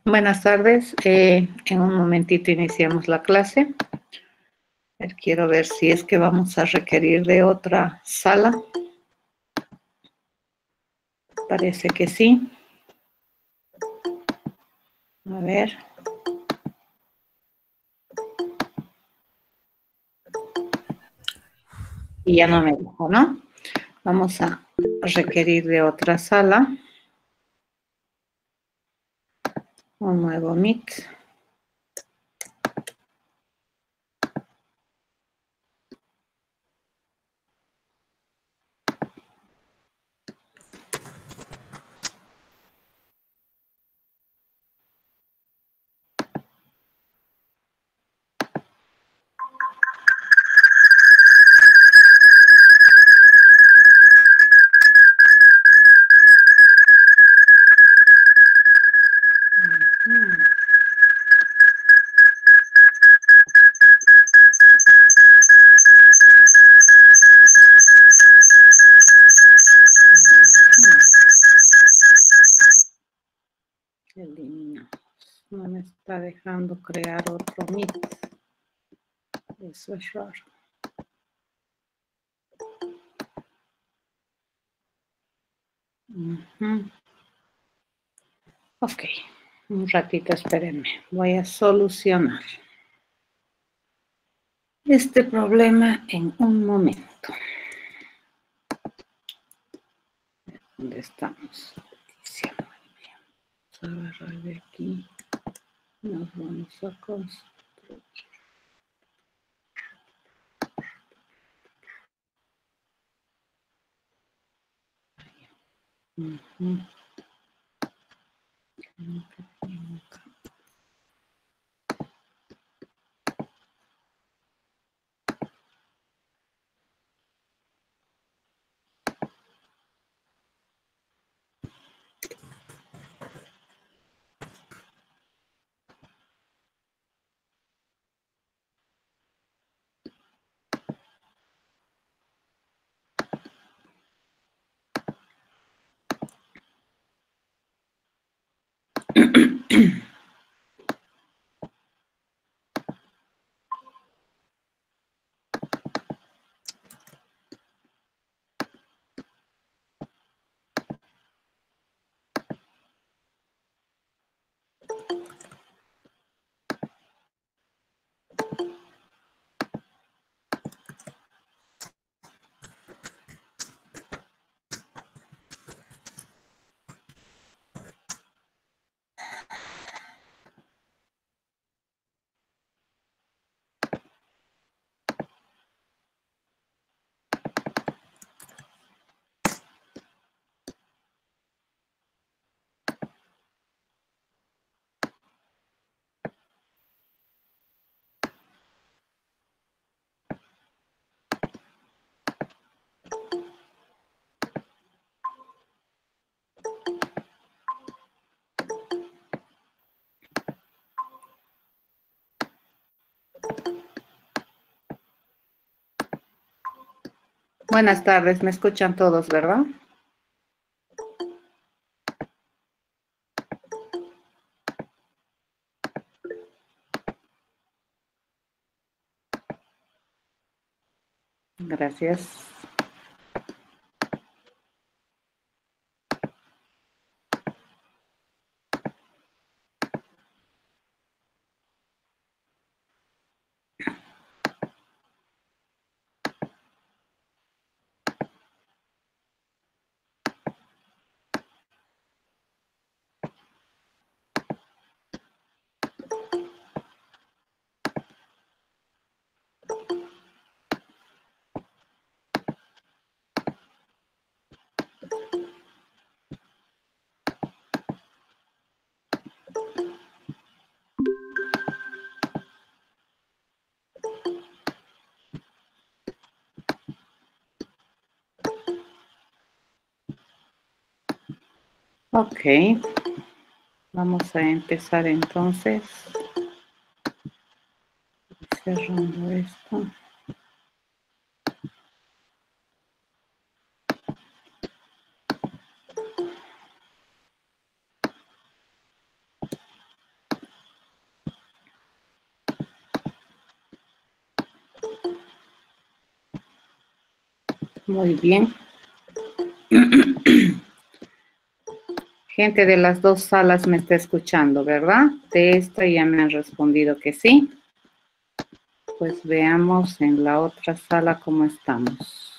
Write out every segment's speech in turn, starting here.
Buenas tardes. En un momentito iniciamos la clase. Quiero ver si es que vamos a requerir de otra sala. Parece que sí. A ver. Y ya no me dijo, ¿no? Vamos a requerir de otra sala. Un nuevo Meet. Eliminamos. No me está dejando crear otro Meet. Eso es raro. Ok, un ratito, espérenme. Voy a solucionar este problema en un momento. ¿Dónde estamos? Vamos a agarrar de aquí. Nos vamos a construir. Buenas tardes, me escuchan todos, ¿verdad? Gracias. Ok, vamos a empezar entonces. Cerrando esto. Muy bien. Gente de las dos salas me está escuchando, ¿verdad? De esta ya me han respondido que sí. Pues veamos en la otra sala cómo estamos.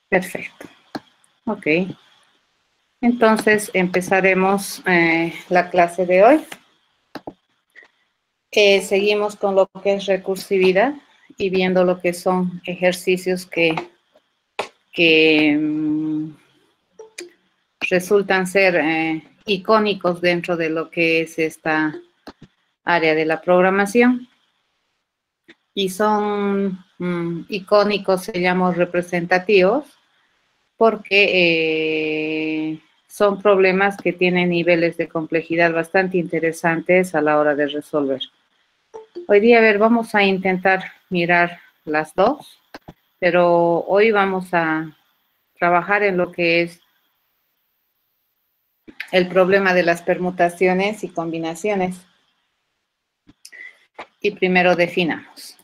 Perfecto. Ok. Entonces empezaremos la clase de hoy. Seguimos con lo que es recursividad y viendo lo que son ejercicios que resultan ser icónicos dentro de lo que es esta área de la programación. Y son icónicos, se llaman representativos, porque son problemas que tienen niveles de complejidad bastante interesantes a la hora de resolver. Hoy día, a ver, vamos a intentar mirar las dos, pero hoy vamos a trabajar en lo que es el problema de las permutaciones y combinaciones. Y primero definamos.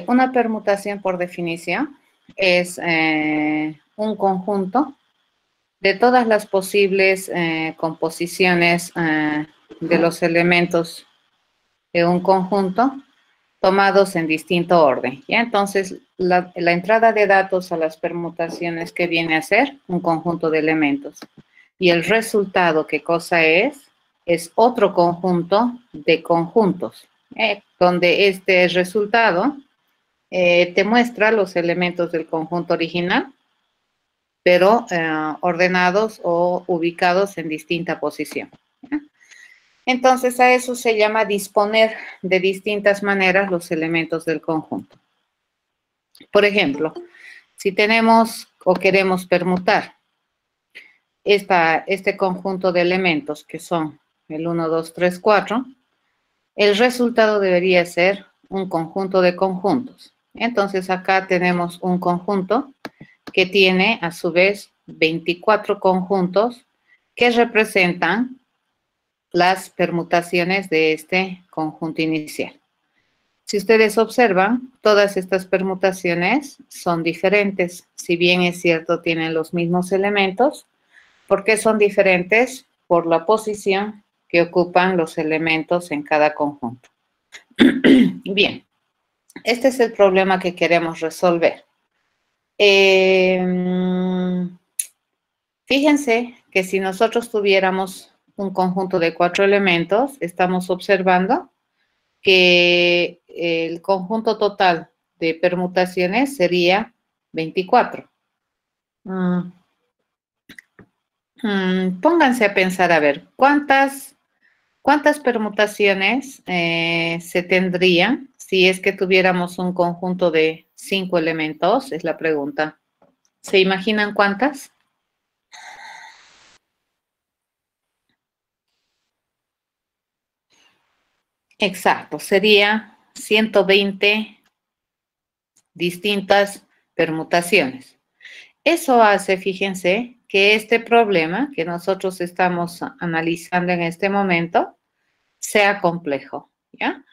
Una permutación, por definición, es un conjunto de todas las posibles composiciones de los elementos de un conjunto tomados en distinto orden. ¿Ya? Entonces, la entrada de datos a las permutaciones, ¿qué viene a ser? Un conjunto de elementos. Y el resultado, ¿qué cosa es? Es otro conjunto de conjuntos, donde este resultado te muestra los elementos del conjunto original, pero ordenados o ubicados en distinta posición. ¿Ya? Entonces, a eso se llama disponer de distintas maneras los elementos del conjunto. Por ejemplo, si tenemos o queremos permutar este conjunto de elementos que son el 1, 2, 3, 4, el resultado debería ser un conjunto de conjuntos. Entonces, acá tenemos un conjunto que tiene, a su vez, 24 conjuntos que representan las permutaciones de este conjunto inicial. Si ustedes observan, todas estas permutaciones son diferentes. Si bien es cierto, tienen los mismos elementos. ¿Por qué son diferentes? Por la posición que ocupan los elementos en cada conjunto. Bien, este es el problema que queremos resolver. Fíjense que si nosotros tuviéramos un conjunto de 4 elementos, estamos observando que el conjunto total de permutaciones sería 24. Pónganse a pensar, a ver, ¿cuántas permutaciones se tendrían si es que tuviéramos un conjunto de 5 elementos? Es la pregunta. ¿Se imaginan cuántas? Exacto, sería 120 distintas permutaciones. Eso hace, fíjense, que este problema que nosotros estamos analizando en este momento sea complejo, ¿ya?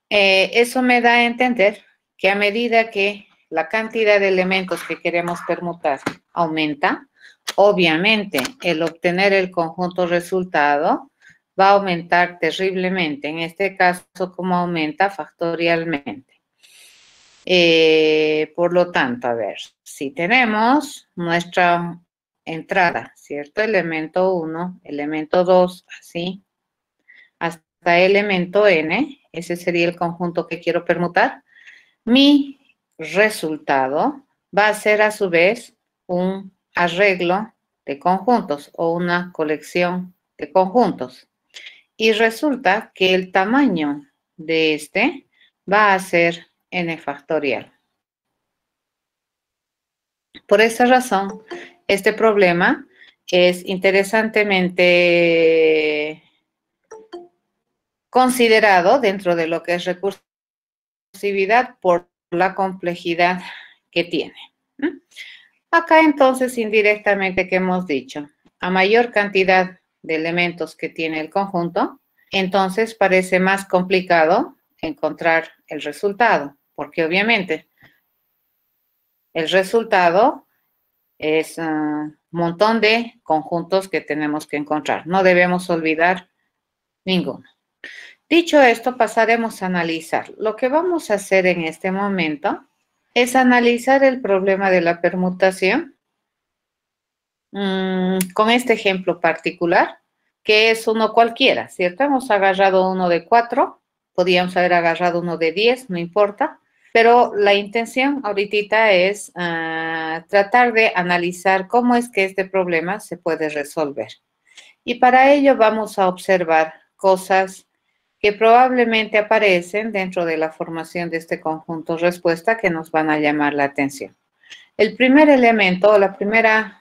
Eso me da a entender que a medida que la cantidad de elementos que queremos permutar aumenta, obviamente el obtener el conjunto resultado va a aumentar terriblemente. En este caso, como aumenta factorialmente. Por lo tanto, a ver, si tenemos nuestra entrada, ¿cierto? Elemento 1, elemento 2, así, hasta elemento n, ese sería el conjunto que quiero permutar. Mi resultado va a ser a su vez un arreglo de conjuntos o una colección de conjuntos. Y resulta que el tamaño de este va a ser n factorial. Por esa razón, este problema es interesantemente considerado dentro de lo que es recursividad por la complejidad que tiene. Acá entonces, indirectamente, ¿qué hemos dicho? A mayor cantidad de elementos que tiene el conjunto, entonces parece más complicado encontrar el resultado, porque obviamente El resultado es un montón de conjuntos que tenemos que encontrar. No debemos olvidar ninguno. Dicho esto, pasaremos a analizar. Lo que vamos a hacer en este momento es analizar el problema de la permutación con este ejemplo particular, que es uno cualquiera, ¿cierto? Hemos agarrado uno de 4, podríamos haber agarrado uno de 10, no importa, pero la intención ahorita es tratar de analizar cómo es que este problema se puede resolver. Y para ello vamos a observar cosas que probablemente aparecen dentro de la formación de este conjunto respuesta que nos van a llamar la atención. El primer elemento, la primera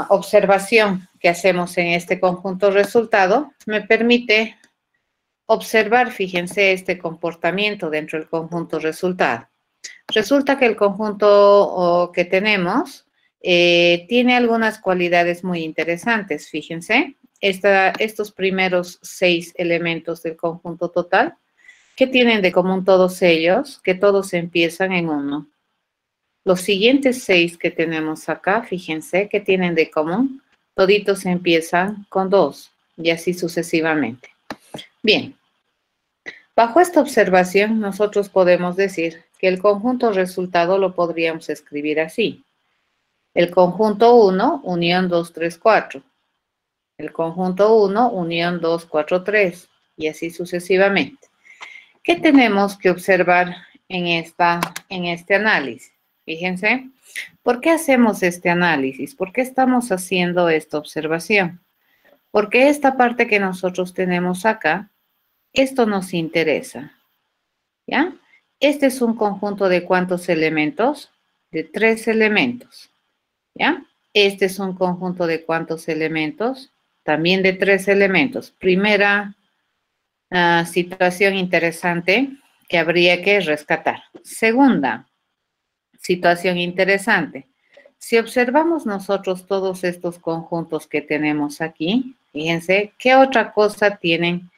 observación que hacemos en este conjunto resultado me permite observar, fíjense, este comportamiento dentro del conjunto resultado. Resulta que el conjunto que tenemos tiene algunas cualidades muy interesantes, fíjense. Estos primeros 6 elementos del conjunto total, ¿qué tienen de común todos ellos? Que todos empiezan en 1. Los siguientes 6 que tenemos acá, fíjense, ¿qué tienen de común? Toditos empiezan con 2 y así sucesivamente. Bien, bajo esta observación nosotros podemos decir que el conjunto resultado lo podríamos escribir así. El conjunto 1, unión 2, 3, 4. El conjunto 1, unión 2, 4, 3. Y así sucesivamente. ¿Qué tenemos que observar en este análisis? Fíjense, ¿por qué hacemos este análisis? ¿Por qué estamos haciendo esta observación? Porque esta parte que nosotros tenemos acá, esto nos interesa, ¿ya? Este es un conjunto de ¿cuántos elementos? De 3 elementos, ¿ya? Este es un conjunto de ¿cuántos elementos? También de 3 elementos. Primera situación interesante que habría que rescatar. Segunda situación interesante. Si observamos nosotros todos estos conjuntos que tenemos aquí, fíjense, ¿qué otra cosa tienen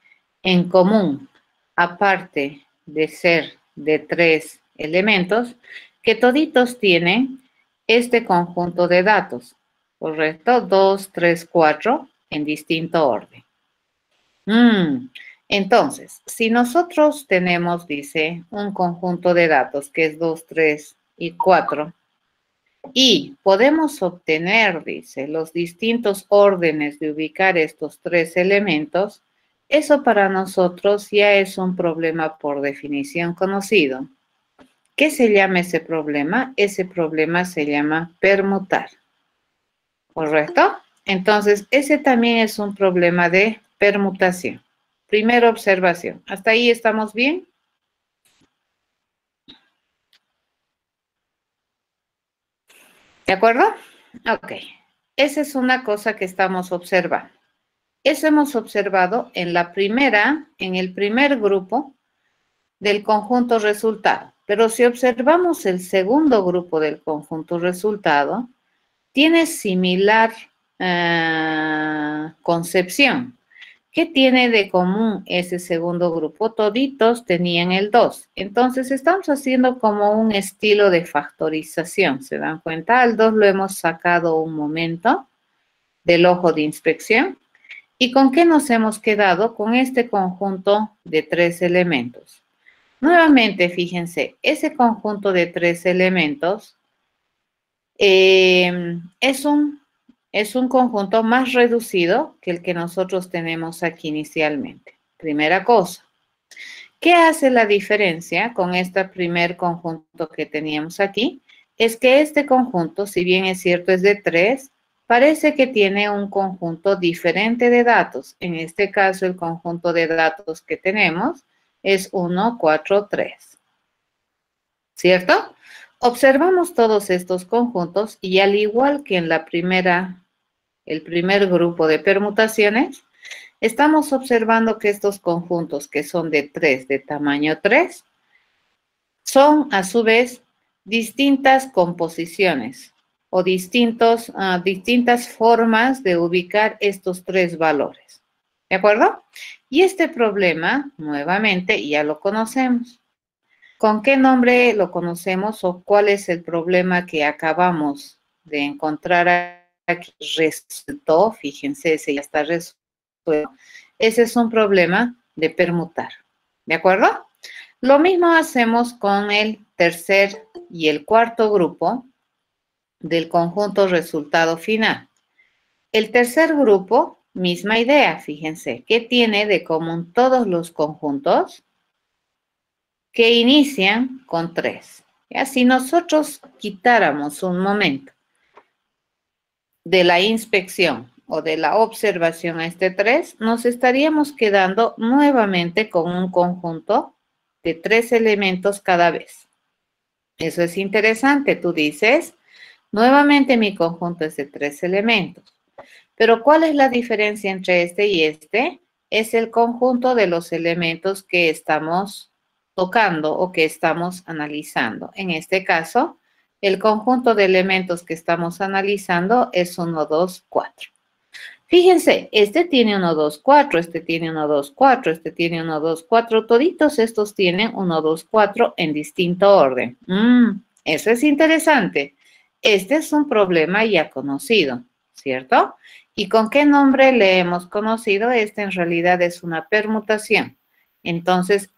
en común? Aparte de ser de 3 elementos, que toditos tienen este conjunto de datos, ¿correcto? 2, 3, 4 en distinto orden. Entonces, si nosotros tenemos, dice, un conjunto de datos que es 2, 3 y 4, y podemos obtener, dice, los distintos órdenes de ubicar estos 3 elementos, eso para nosotros ya es un problema por definición conocido. ¿Qué se llama ese problema? Ese problema se llama permutar. ¿Correcto? Entonces, ese también es un problema de permutación. Primera observación. ¿Hasta ahí estamos bien? ¿De acuerdo? Ok. Esa es una cosa que estamos observando. Eso hemos observado en el primer grupo del conjunto resultado. Pero si observamos el segundo grupo del conjunto resultado, tiene similar concepción. ¿Qué tiene de común ese segundo grupo? Toditos tenían el 2. Entonces, estamos haciendo como un estilo de factorización. ¿Se dan cuenta? Al 2 lo hemos sacado un momento del ojo de inspección. ¿Y con qué nos hemos quedado? Con este conjunto de 3 elementos. Nuevamente, fíjense, ese conjunto de 3 elementos es un conjunto más reducido que el que nosotros tenemos aquí inicialmente. Primera cosa. ¿Qué hace la diferencia con este primer conjunto que teníamos aquí? Es que este conjunto, si bien es cierto es de 3, parece que tiene un conjunto diferente de datos. En este caso, el conjunto de datos que tenemos es 1, 4, 3. ¿Cierto? Observamos todos estos conjuntos y al igual que en el primer grupo de permutaciones, estamos observando que estos conjuntos que son de 3, de tamaño 3, son a su vez distintas composiciones o distintas formas de ubicar estos 3 valores. ¿De acuerdo? Y este problema, nuevamente, ya lo conocemos. ¿Con qué nombre lo conocemos o cuál es el problema que acabamos de encontrar aquí? Resultó, fíjense, ese ya está resuelto. Ese es un problema de permutar, ¿de acuerdo? Lo mismo hacemos con el tercer y el cuarto grupo del conjunto resultado final. El tercer grupo, misma idea, fíjense, ¿qué tiene de común todos los conjuntos? Que inician con 3. ¿Ya? Si nosotros quitáramos un momento de la inspección o de la observación a este 3, nos estaríamos quedando nuevamente con un conjunto de 3 elementos cada vez. Eso es interesante. Tú dices, nuevamente mi conjunto es de 3 elementos. Pero ¿cuál es la diferencia entre este y este? Es el conjunto de los elementos que estamos tocando o que estamos analizando. En este caso, el conjunto de elementos que estamos analizando es 1, 2, 4. Fíjense, este tiene 1, 2, 4, este tiene 1, 2, 4, este tiene 1, 2, 4. Toditos estos tienen 1, 2, 4 en distinto orden. Eso es interesante. Este es un problema ya conocido, ¿cierto? ¿Y con qué nombre le hemos conocido? Este en realidad es una permutación. Entonces,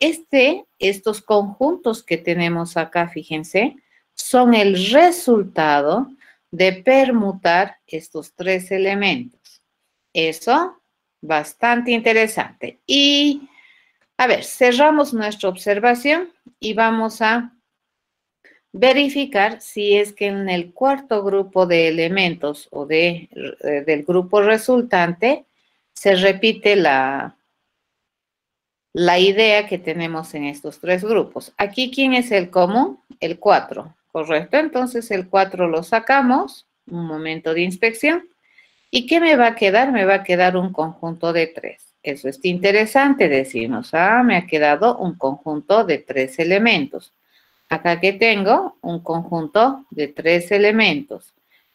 estos conjuntos que tenemos acá, fíjense, son el resultado de permutar estos 3 elementos. Eso, bastante interesante. Y, a ver, cerramos nuestra observación y vamos a verificar si es que en el cuarto grupo de elementos o del grupo resultante se repite la idea que tenemos en estos 3 grupos. Aquí, ¿quién es el común? El 4, ¿correcto? Entonces, el 4 lo sacamos, un momento de inspección. ¿Y qué me va a quedar? Me va a quedar un conjunto de 3. Eso es interesante, decimos. Me ha quedado un conjunto de 3 elementos. Acá que tengo un conjunto de 3 elementos.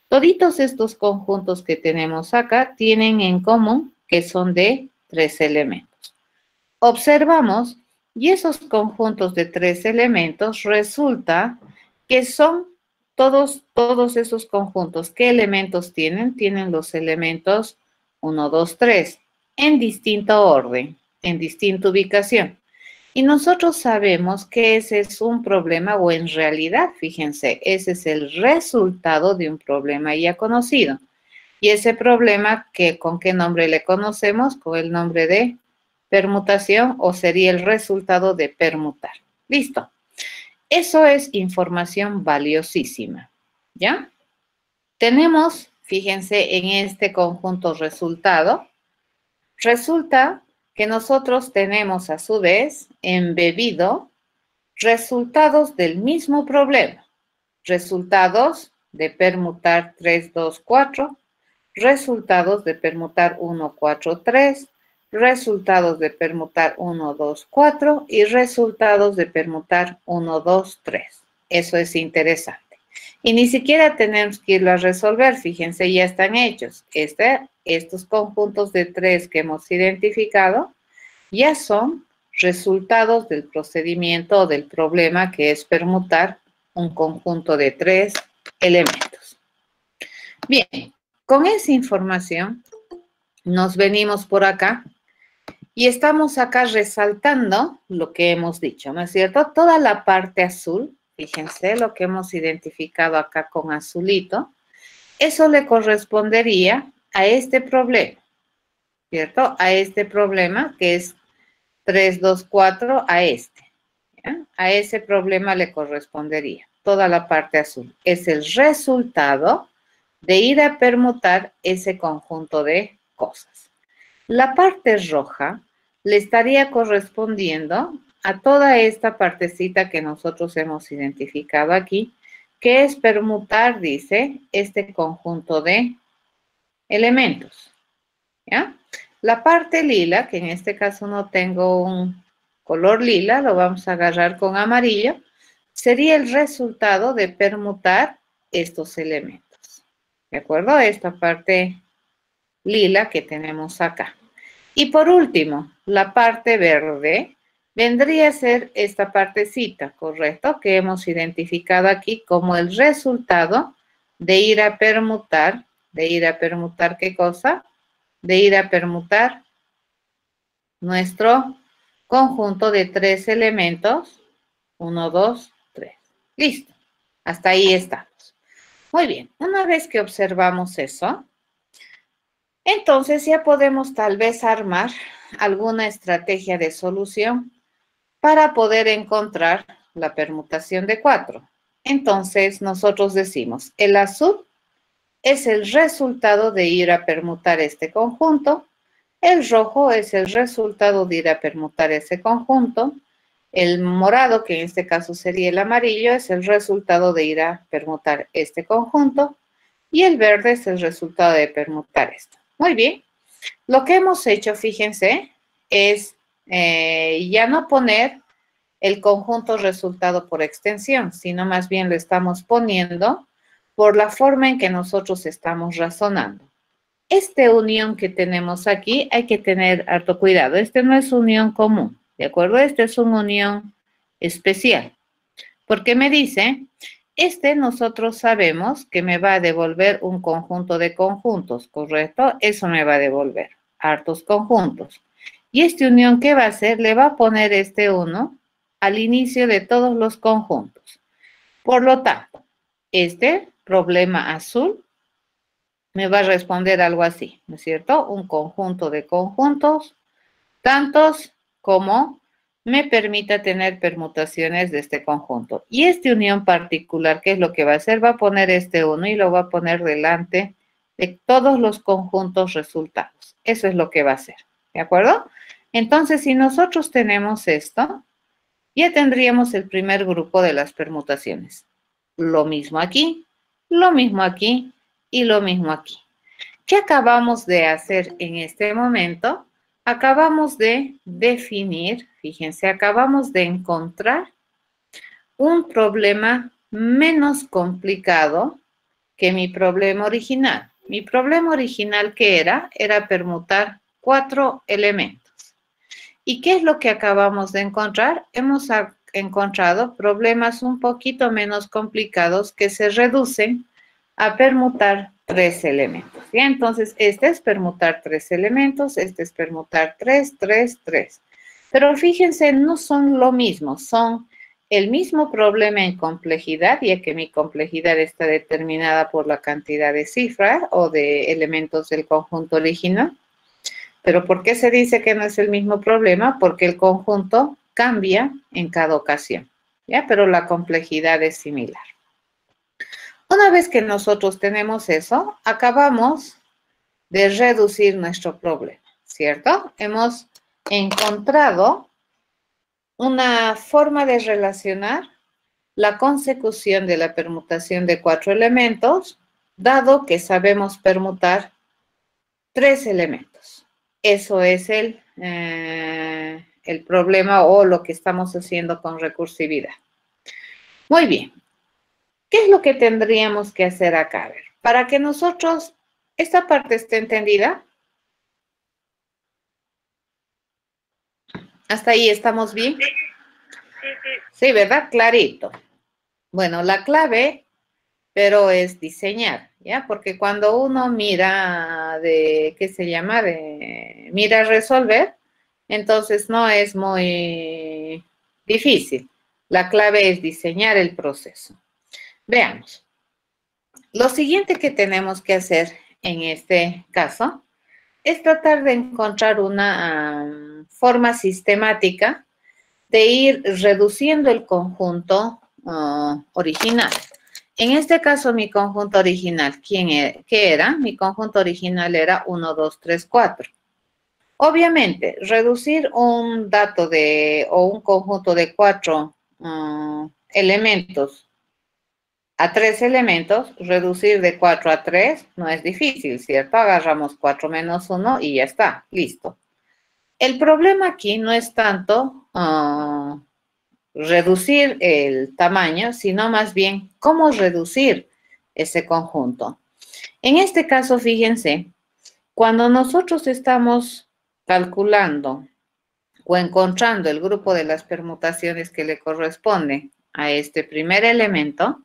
Toditos estos conjuntos que tenemos acá tienen en común que son de 3 elementos. Observamos y esos conjuntos de 3 elementos resulta que son todos esos conjuntos. ¿Qué elementos tienen? Tienen los elementos 1, 2, 3 en distinto orden, en distinta ubicación. Y nosotros sabemos que ese es un problema o en realidad, fíjense, ese es el resultado de un problema ya conocido. Y ese problema, ¿con qué nombre le conocemos? Con el nombre de permutación o sería el resultado de permutar. Listo. Eso es información valiosísima, ¿ya? Tenemos, fíjense, en este conjunto resultado, resulta que nosotros tenemos a su vez embebido resultados del mismo problema. Resultados de permutar 3, 2, 4, resultados de permutar 1, 4, 3, resultados de permutar 1, 2, 4 y resultados de permutar 1, 2, 3. Eso es interesante. Y ni siquiera tenemos que irlo a resolver, fíjense, ya están hechos. Estos conjuntos de 3 que hemos identificado ya son resultados del procedimiento o del problema que es permutar un conjunto de 3 elementos. Bien, con esa información nos venimos por acá y estamos acá resaltando lo que hemos dicho, ¿no es cierto? Toda la parte azul, fíjense lo que hemos identificado acá con azulito, eso le correspondería a este problema, ¿cierto? A este problema que es 3, 2, 4, a este. ¿Ya? A ese problema le correspondería toda la parte azul. Es el resultado de ir a permutar ese conjunto de cosas. La parte roja le estaría correspondiendo a toda esta partecita que nosotros hemos identificado aquí, que es permutar, dice, este conjunto de elementos. ¿Ya? La parte lila, que en este caso no tengo un color lila, lo vamos a agarrar con amarillo, sería el resultado de permutar estos elementos. ¿De acuerdo? Esta parte lila que tenemos acá. Y por último, la parte verde vendría a ser esta partecita, ¿correcto? Que hemos identificado aquí como el resultado de ir a permutar, ¿qué cosa? De ir a permutar nuestro conjunto de 3 elementos, 1, 2, 3. Listo, hasta ahí estamos. Muy bien, una vez que observamos eso, entonces ya podemos tal vez armar alguna estrategia de solución para poder encontrar la permutación de 4. Entonces nosotros decimos, el azul es el resultado de ir a permutar este conjunto, el rojo es el resultado de ir a permutar ese conjunto, el morado, que en este caso sería el amarillo, es el resultado de ir a permutar este conjunto, y el verde es el resultado de permutar esto. Muy bien. Lo que hemos hecho, fíjense, es ya no poner el conjunto resultado por extensión, sino más bien lo estamos poniendo por la forma en que nosotros estamos razonando. Esta unión que tenemos aquí hay que tener harto cuidado. Este no es unión común, ¿de acuerdo? Este es una unión especial. Porque me dice, nosotros sabemos que me va a devolver un conjunto de conjuntos, ¿correcto? Eso me va a devolver hartos conjuntos. Y esta unión, ¿qué va a hacer? Le va a poner este 1 al inicio de todos los conjuntos. Por lo tanto, este problema azul me va a responder algo así, ¿no es cierto? Un conjunto de conjuntos, tantos como me permita tener permutaciones de este conjunto. Y esta unión particular, ¿qué es lo que va a hacer? Va a poner este 1 y lo va a poner delante de todos los conjuntos resultados. Eso es lo que va a hacer, ¿de acuerdo? Entonces, si nosotros tenemos esto, ya tendríamos el primer grupo de las permutaciones. Lo mismo aquí, lo mismo aquí y lo mismo aquí. ¿Qué acabamos de hacer en este momento? Acabamos de definir, fíjense, acabamos de encontrar un problema menos complicado que mi problema original. Mi problema original, ¿qué era? Era permutar 4 elementos. ¿Y qué es lo que acabamos de encontrar? Hemos encontrado problemas un poquito menos complicados que se reducen a permutar 3 elementos. ¿Ya? Entonces, este es permutar 3 elementos, este es permutar 3, 3, 3. Pero fíjense, no son lo mismo, son el mismo problema en complejidad, ya que mi complejidad está determinada por la cantidad de cifras o de elementos del conjunto original. Pero ¿por qué se dice que no es el mismo problema? Porque el conjunto cambia en cada ocasión, ¿ya? Pero la complejidad es similar. Una vez que nosotros tenemos eso, acabamos de reducir nuestro problema, ¿cierto? Hemos encontrado una forma de relacionar la consecución de la permutación de 4 elementos, dado que sabemos permutar 3 elementos. Eso es el problema o lo que estamos haciendo con recursividad. Muy bien. ¿Qué es lo que tendríamos que hacer acá? A ver, para que nosotros, esta parte esté entendida. ¿Hasta ahí estamos bien? Sí, sí, sí. Sí, ¿verdad? Clarito. Bueno, la clave, pero es diseñar, ¿ya? Porque cuando uno mira ¿qué se llama? Mira resolver, entonces no es muy difícil. La clave es diseñar el proceso. Veamos. Lo siguiente que tenemos que hacer en este caso es tratar de encontrar una forma sistemática de ir reduciendo el conjunto original. En este caso, mi conjunto original, ¿qué era? Mi conjunto original era 1, 2, 3, 4. Obviamente, reducir un dato o un conjunto de 4 elementos a 3 elementos, reducir de 4 a 3 no es difícil, ¿cierto? Agarramos 4 menos 1 y ya está, listo. El problema aquí no es tanto reducir el tamaño, sino más bien cómo reducir ese conjunto. En este caso, fíjense, cuando nosotros estamos calculando o encontrando el grupo de las permutaciones que le corresponde a este primer elemento,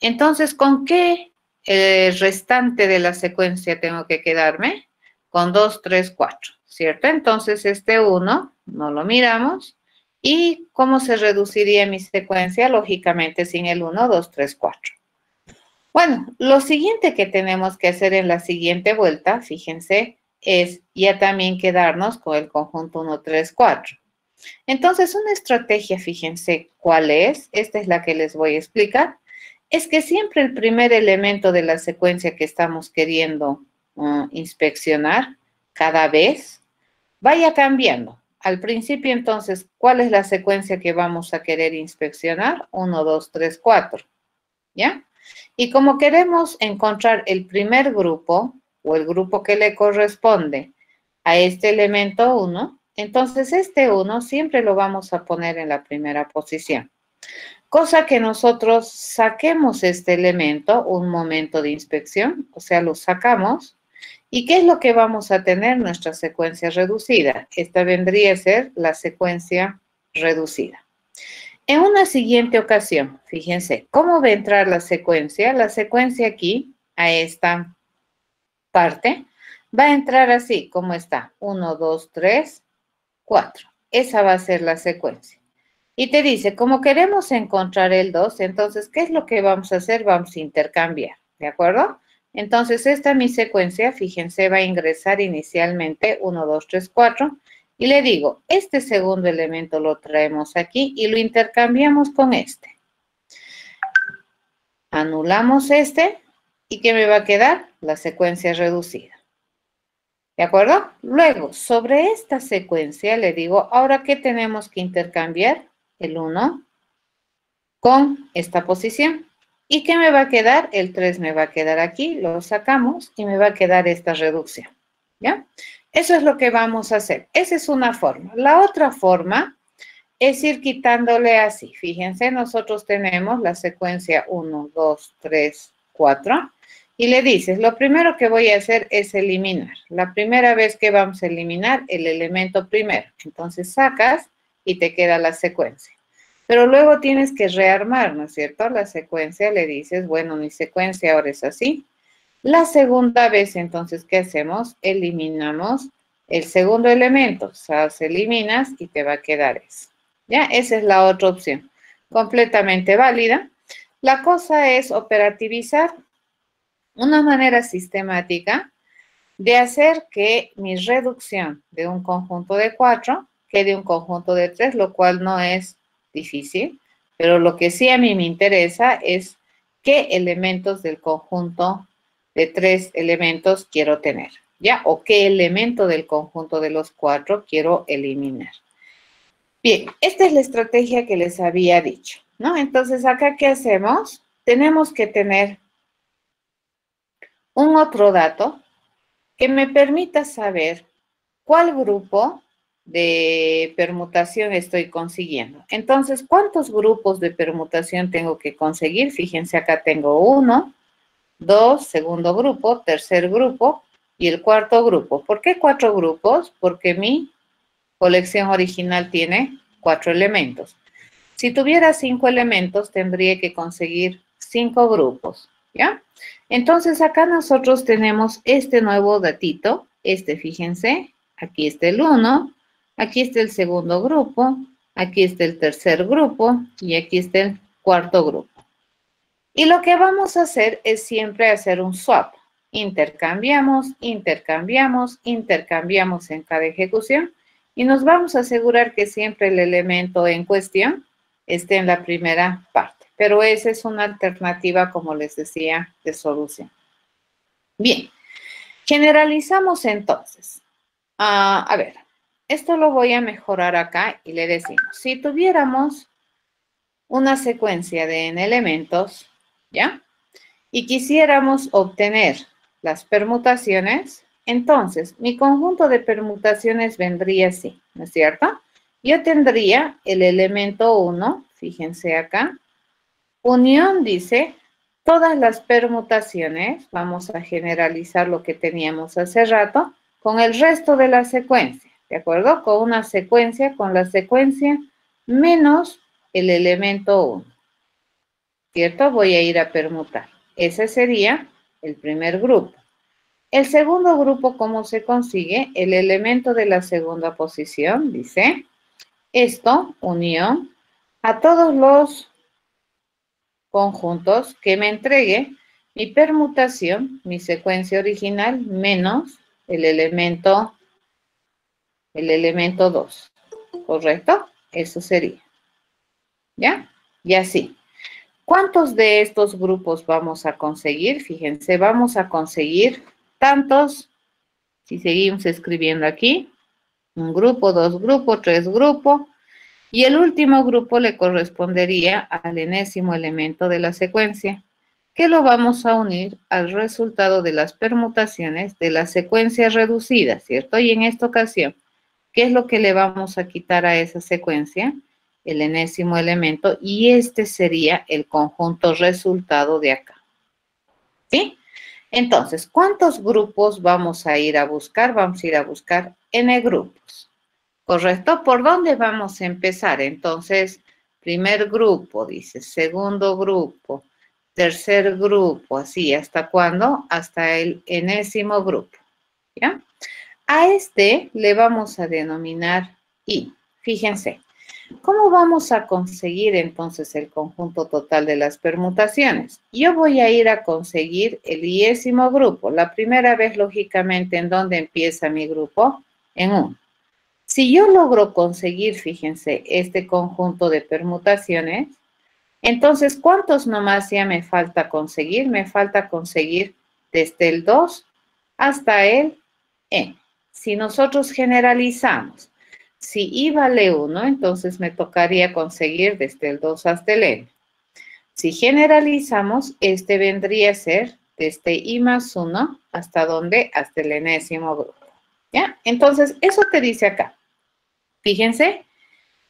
entonces, ¿con qué restante de la secuencia tengo que quedarme? Con 2, 3, 4, ¿cierto? Entonces, este 1 no lo miramos. ¿Y cómo se reduciría mi secuencia? Lógicamente, sin el 1, 2, 3, 4. Bueno, lo siguiente que tenemos que hacer en la siguiente vuelta, fíjense, es ya también quedarnos con el conjunto 1, 3, 4. Entonces, una estrategia, fíjense cuál es, esta es la que les voy a explicar, es que siempre el primer elemento de la secuencia que estamos queriendo inspeccionar cada vez vaya cambiando. Al principio, entonces, ¿cuál es la secuencia que vamos a querer inspeccionar? 1, 2, 3, 4, ¿ya? Y como queremos encontrar el primer grupo o el grupo que le corresponde a este elemento 1, entonces este 1 siempre lo vamos a poner en la primera posición. Cosa que nosotros saquemos este elemento un momento de inspección, o sea, lo sacamos. ¿Y qué es lo que vamos a tener? Nuestra secuencia reducida. Esta vendría a ser la secuencia reducida. En una siguiente ocasión, fíjense, ¿cómo va a entrar la secuencia? La secuencia aquí, a esta parte, va a entrar así, como está. 1, 2, 3, 4. Esa va a ser la secuencia. Y te dice, como queremos encontrar el 2, entonces, ¿qué es lo que vamos a hacer? Vamos a intercambiar, ¿de acuerdo? Entonces, esta es mi secuencia, fíjense, va a ingresar inicialmente 1, 2, 3, 4. Y le digo, este segundo elemento lo traemos aquí y lo intercambiamos con este. Anulamos este. ¿Y qué me va a quedar? La secuencia reducida. ¿De acuerdo? Luego, sobre esta secuencia, le digo, ¿ahora qué tenemos que intercambiar? El 1 con esta posición. ¿Y qué me va a quedar? El 3 me va a quedar aquí, lo sacamos y me va a quedar esta reducción. ¿Ya? Eso es lo que vamos a hacer. Esa es una forma. La otra forma es ir quitándole así. Fíjense, nosotros tenemos la secuencia 1, 2, 3, 4. Y le dices, lo primero que voy a hacer es eliminar. La primera vez que vamos a eliminar el elemento primero. Entonces sacas y te queda la secuencia. Pero luego tienes que rearmar, ¿no es cierto? La secuencia le dices, bueno, mi secuencia ahora es así. La segunda vez, entonces, ¿qué hacemos? Eliminamos el segundo elemento. O sea, se eliminas y te va a quedar eso. ¿Ya? Esa es la otra opción. Completamente válida. La cosa es operativizar una manera sistemática de hacer que mi reducción de un conjunto de 4 quede un conjunto de 3, lo cual no es difícil, pero lo que sí a mí me interesa es qué elementos del conjunto de 3 elementos quiero tener, ¿ya? O qué elemento del conjunto de los 4 quiero eliminar. Bien, esta es la estrategia que les había dicho, ¿no? Entonces, acá, ¿qué hacemos? Tenemos que tener un otro dato que me permita saber cuál grupo de permutación estoy consiguiendo. Entonces, ¿cuántos grupos de permutación tengo que conseguir? Fíjense, acá tengo 1, 2, segundo grupo, tercer grupo y el cuarto grupo. ¿Por qué 4 grupos? Porque mi colección original tiene 4 elementos. Si tuviera 5 elementos, tendría que conseguir 5 grupos, ¿ya? Entonces, acá nosotros tenemos este nuevo datito, fíjense, aquí está el 1, aquí está el segundo grupo, aquí está el tercer grupo y aquí está el cuarto grupo. Y lo que vamos a hacer es siempre hacer un swap. Intercambiamos, intercambiamos, intercambiamos en cada ejecución y nos vamos a asegurar que siempre el elemento en cuestión esté en la primera parte. Pero esa es una alternativa, como les decía, de solución. Bien, generalizamos entonces. A ver, esto lo voy a mejorar acá y le decimos, si tuviéramos una secuencia de n elementos, ¿ya? Y quisiéramos obtener las permutaciones, entonces mi conjunto de permutaciones vendría así, ¿no es cierto? Yo tendría el elemento 1, fíjense acá, unión dice todas las permutaciones, vamos a generalizar lo que teníamos hace rato, con el resto de la secuencia. ¿de acuerdo? Con una secuencia, con la secuencia menos el elemento 1, ¿cierto? Voy a ir a permutar. Ese sería el primer grupo. El segundo grupo, ¿cómo se consigue? El elemento de la segunda posición, dice, esto, unión, a todos los conjuntos que me entregue mi permutación, mi secuencia original, menos el elemento 2, ¿correcto? Eso sería, ¿ya? Y así. ¿Cuántos de estos grupos vamos a conseguir? Fíjense, vamos a conseguir tantos, si seguimos escribiendo aquí, un grupo, dos grupos, tres grupos, y el último grupo le correspondería al enésimo elemento de la secuencia, que lo vamos a unir al resultado de las permutaciones de la secuencia reducida, ¿cierto? Y en esta ocasión, ¿qué es lo que le vamos a quitar a esa secuencia? El enésimo elemento, y este sería el conjunto resultado de acá, ¿sí? Entonces, ¿cuántos grupos vamos a ir a buscar? Vamos a ir a buscar n grupos, ¿correcto? ¿Por dónde vamos a empezar? Entonces, primer grupo, dice, segundo grupo, tercer grupo, así, ¿hasta cuándo? Hasta el enésimo grupo, ¿ya? A este le vamos a denominar I. Fíjense, ¿cómo vamos a conseguir entonces el conjunto total de las permutaciones? Yo voy a ir a conseguir el iésimo grupo. La primera vez, lógicamente, ¿en dónde empieza mi grupo? En 1. Si yo logro conseguir, fíjense, este conjunto de permutaciones, entonces, ¿cuántos nomás ya me falta conseguir? Me falta conseguir desde el 2 hasta el n. Si nosotros generalizamos, si i vale 1, entonces me tocaría conseguir desde el 2 hasta el n. Si generalizamos, este vendría a ser desde i más 1 hasta ¿dónde? Hasta el enésimo grupo, ¿ya? Entonces, eso te dice acá. Fíjense,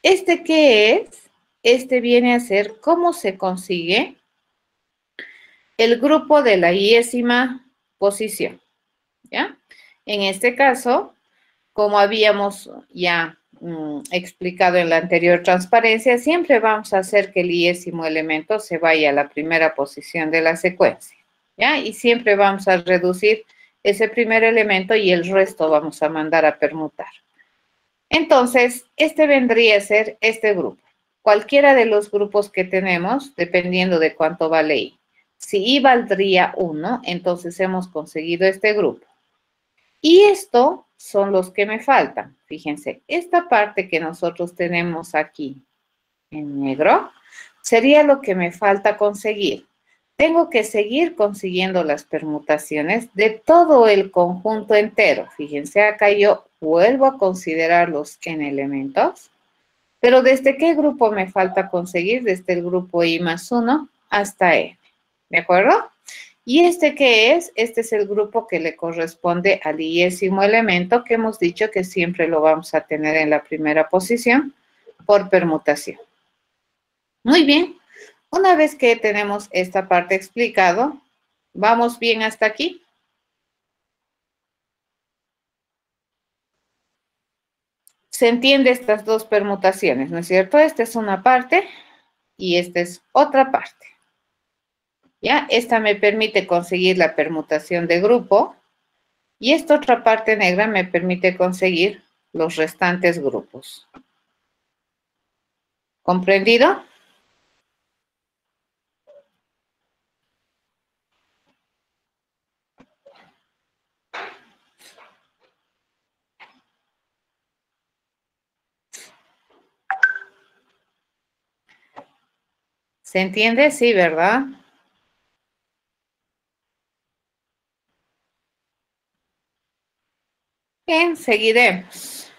¿este qué es? Este viene a ser cómo se consigue el grupo de la iésima posición, ¿ya? En este caso, como habíamos ya explicado en la anterior transparencia, siempre vamos a hacer que el iésimo elemento se vaya a la primera posición de la secuencia, ¿ya? Y siempre vamos a reducir ese primer elemento y el resto vamos a mandar a permutar. Entonces, este vendría a ser este grupo. Cualquiera de los grupos que tenemos, dependiendo de cuánto vale i. Si i valdría 1, entonces hemos conseguido este grupo. Y esto son los que me faltan. Fíjense, esta parte que nosotros tenemos aquí en negro sería lo que me falta conseguir. Tengo que seguir consiguiendo las permutaciones de todo el conjunto entero. Fíjense, acá yo vuelvo a considerar los n elementos, pero ¿desde qué grupo me falta conseguir? Desde el grupo i más 1 hasta n, ¿de acuerdo? ¿Y este qué es? Este es el grupo que le corresponde al iésimo elemento, que hemos dicho que siempre lo vamos a tener en la primera posición por permutación. Muy bien. Una vez que tenemos esta parte explicado, ¿vamos bien hasta aquí? Se entiende estas dos permutaciones, ¿no es cierto? Esta es una parte y esta es otra parte. ¿Ya? Esta me permite conseguir la permutación de grupo y esta otra parte negra me permite conseguir los restantes grupos. ¿Comprendido? ¿Se entiende? Sí, ¿verdad? Bien, seguiremos.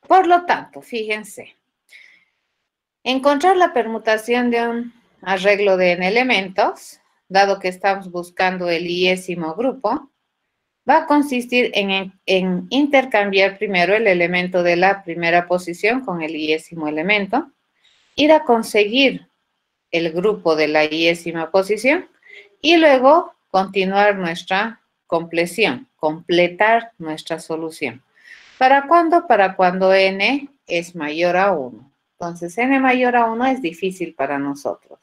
Por lo tanto, fíjense, encontrar la permutación de un arreglo de n elementos, dado que estamos buscando el iésimo grupo, va a consistir en intercambiar primero el elemento de la primera posición con el iésimo elemento, ir a conseguir el grupo de la iésima posición y luego continuar nuestra completar nuestra solución. ¿Para cuándo? Para cuando n es mayor a 1. Entonces, n mayor a 1 es difícil para nosotros.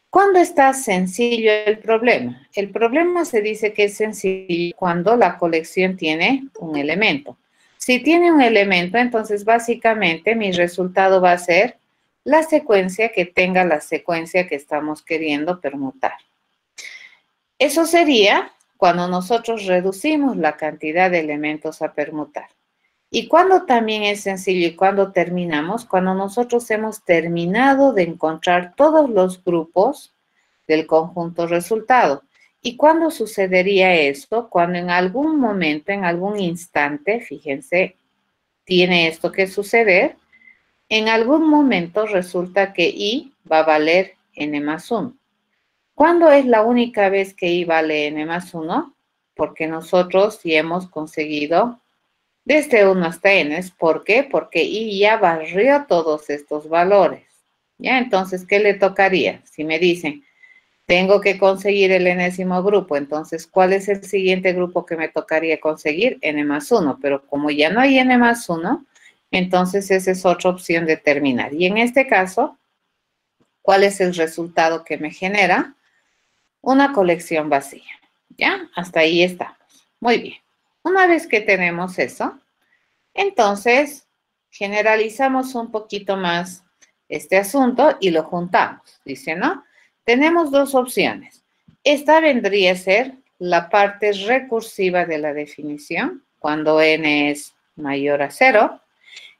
¿Cuándo está sencillo el problema? El problema se dice que es sencillo cuando la colección tiene un elemento. Si tiene un elemento, entonces básicamente mi resultado va a ser la secuencia que tenga la secuencia que estamos queriendo permutar. Eso sería cuando nosotros reducimos la cantidad de elementos a permutar. Y cuando también es sencillo y cuando terminamos, cuando nosotros hemos terminado de encontrar todos los grupos del conjunto resultado. ¿Y cuándo sucedería esto? Cuando en algún momento, en algún instante, fíjense, tiene esto que suceder, en algún momento resulta que I va a valer n más 1. ¿Cuándo es la única vez que I vale n más 1? Porque nosotros ya hemos conseguido desde 1 hasta n. ¿Por qué? Porque I ya barrió todos estos valores. ¿Ya? Entonces, ¿qué le tocaría? Si me dicen, tengo que conseguir el enésimo grupo, entonces, ¿cuál es el siguiente grupo que me tocaría conseguir? N más 1, pero como ya no hay N más 1, entonces esa es otra opción de terminar. Y en este caso, ¿cuál es el resultado que me genera? Una colección vacía. ¿Ya? Hasta ahí estamos. Muy bien. Una vez que tenemos eso, entonces generalizamos un poquito más este asunto y lo juntamos. Dice, ¿no? Tenemos dos opciones. Esta vendría a ser la parte recursiva de la definición, cuando n es mayor a 0.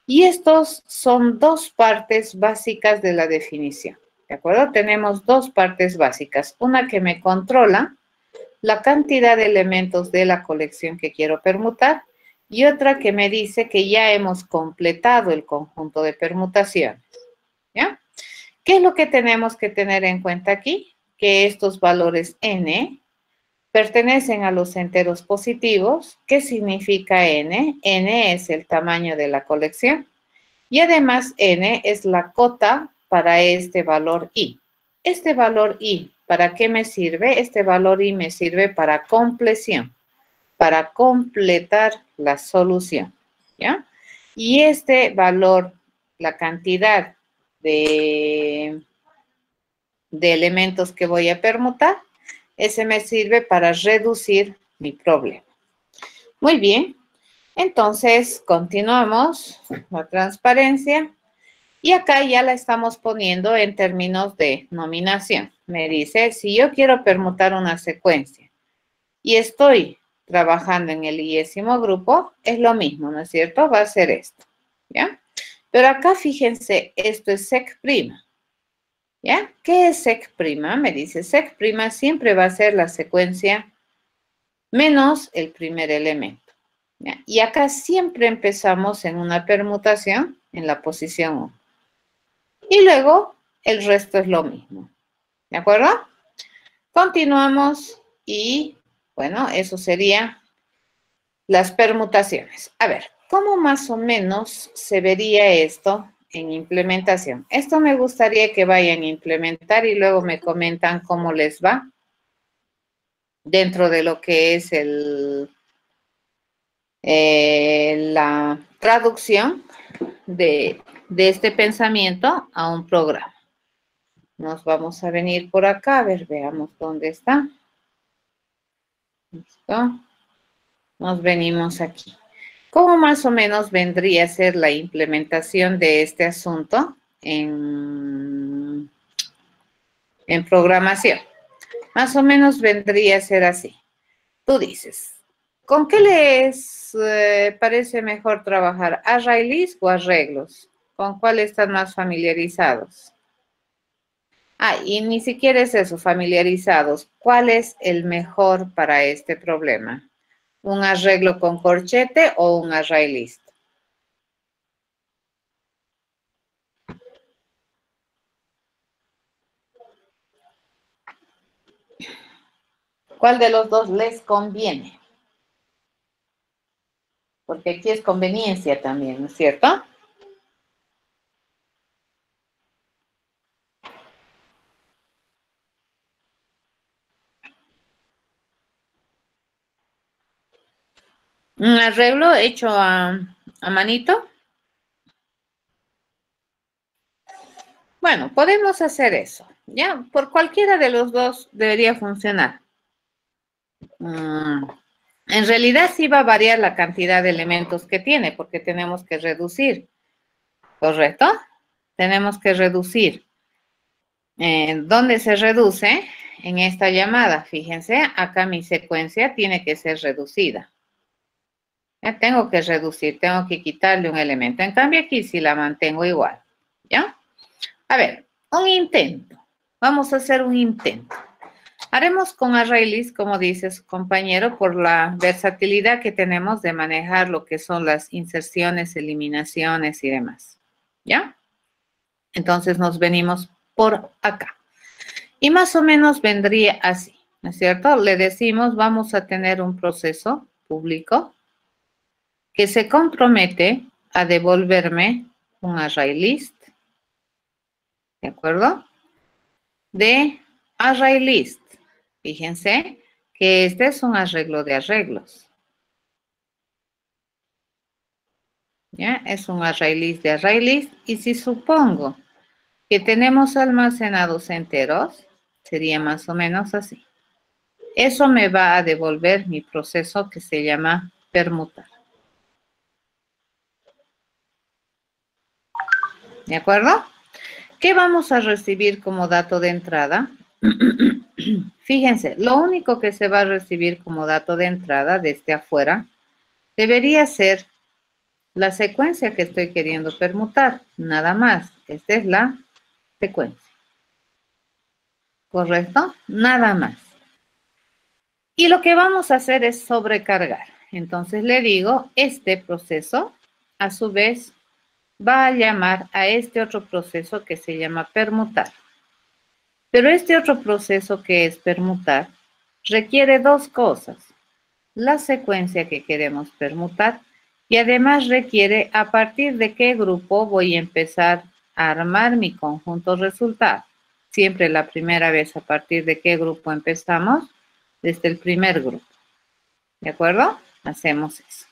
Y estos son dos partes básicas de la definición. ¿De acuerdo? Tenemos dos partes básicas. Una que me controla la cantidad de elementos de la colección que quiero permutar y otra que me dice que ya hemos completado el conjunto de permutaciones. ¿Ya? ¿Qué es lo que tenemos que tener en cuenta aquí? Que estos valores n pertenecen a los enteros positivos. ¿Qué significa n? N es el tamaño de la colección. Y además n es la cota para este valor i. Este valor i, ¿para qué me sirve? Este valor i me sirve para compleción, para completar la solución, ¿ya? Y este valor, la cantidad de elementos que voy a permutar, ese me sirve para reducir mi problema. Muy bien, entonces continuamos la transparencia. Y acá ya la estamos poniendo en términos de nominación. Me dice, si yo quiero permutar una secuencia y estoy trabajando en el iésimo grupo, es lo mismo, ¿no es cierto? Va a ser esto, ¿ya? Pero acá fíjense, esto es sec', ¿ya? ¿Qué es sec'? Me dice, sec' siempre va a ser la secuencia menos el primer elemento, ¿ya? Y acá siempre empezamos en una permutación en la posición 1. Y luego el resto es lo mismo. ¿De acuerdo? Continuamos y, bueno, eso sería las permutaciones. A ver, ¿cómo más o menos se vería esto en implementación? Esto me gustaría que vayan a implementar y luego me comentan cómo les va dentro de lo que es la traducción de este pensamiento a un programa. Nos vamos a venir por acá, a ver, veamos dónde está. ¿Listo? Nos venimos aquí. ¿Cómo más o menos vendría a ser la implementación de este asunto en programación? Más o menos vendría a ser así. Tú dices, ¿con qué les parece mejor trabajar? ¿Arrays o arreglos? ¿Con cuál están más familiarizados? Ah, y ni siquiera es eso, familiarizados. ¿Cuál es el mejor para este problema? ¿Un arreglo con corchete o un array list? ¿Cuál de los dos les conviene? Porque aquí es conveniencia también, ¿no es cierto? Un arreglo hecho a manito. Bueno, podemos hacer eso, ¿ya? Por cualquiera de los dos debería funcionar. En realidad sí va a variar la cantidad de elementos que tiene, porque tenemos que reducir, ¿correcto? Tenemos que reducir. ¿Dónde se reduce? En esta llamada. Fíjense, acá mi secuencia tiene que ser reducida. Ya tengo que reducir, tengo que quitarle un elemento. En cambio aquí sí la mantengo igual, ¿ya? A ver, un intento. Vamos a hacer un intento. Haremos con ArrayList, como dice su compañero, por la versatilidad que tenemos de manejar lo que son las inserciones, eliminaciones y demás, ¿ya? Entonces nos venimos por acá. Y más o menos vendría así, ¿no es cierto? Le decimos, vamos a tener un proceso público que se compromete a devolverme un ArrayList, ¿de acuerdo? De ArrayList. Fíjense que este es un arreglo de arreglos. ¿Ya? Es un ArrayList de ArrayList. Y si supongo que tenemos almacenados enteros, sería más o menos así. Eso me va a devolver mi proceso que se llama permutar. ¿De acuerdo? ¿Qué vamos a recibir como dato de entrada? Fíjense, lo único que se va a recibir como dato de entrada desde afuera debería ser la secuencia que estoy queriendo permutar, nada más. Esta es la secuencia. ¿Correcto? Nada más. Y lo que vamos a hacer es sobrecargar. Entonces le digo, este proceso, a su vez, va a llamar a este otro proceso que se llama permutar. Pero este otro proceso que es permutar requiere dos cosas. La secuencia que queremos permutar y además requiere a partir de qué grupo voy a empezar a armar mi conjunto resultado. Siempre la primera vez a partir de qué grupo empezamos, desde el primer grupo. ¿De acuerdo? Hacemos eso.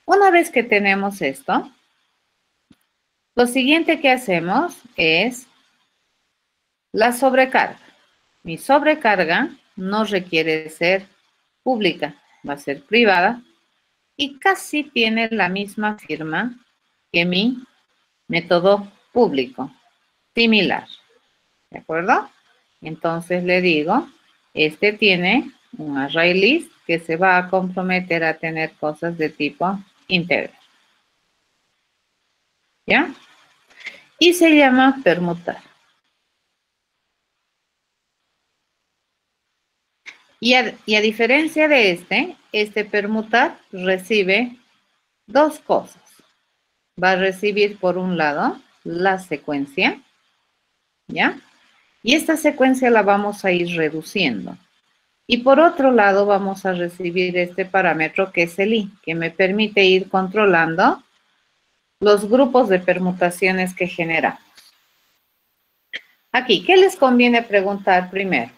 Una vez que tenemos esto, lo siguiente que hacemos es la sobrecarga. Mi sobrecarga no requiere ser pública, va a ser privada y casi tiene la misma firma que mi método público, similar. ¿De acuerdo? Entonces le digo, este tiene un ArrayList que se va a comprometer a tener cosas de tipo integral. ¿Ya? Y se llama permutar. Y a diferencia de este permutar recibe dos cosas. Va a recibir por un lado la secuencia, ¿ya? Y esta secuencia la vamos a ir reduciendo. Y por otro lado vamos a recibir este parámetro que es el i, que me permite ir controlando los grupos de permutaciones que generamos. Aquí, ¿qué les conviene preguntar primero?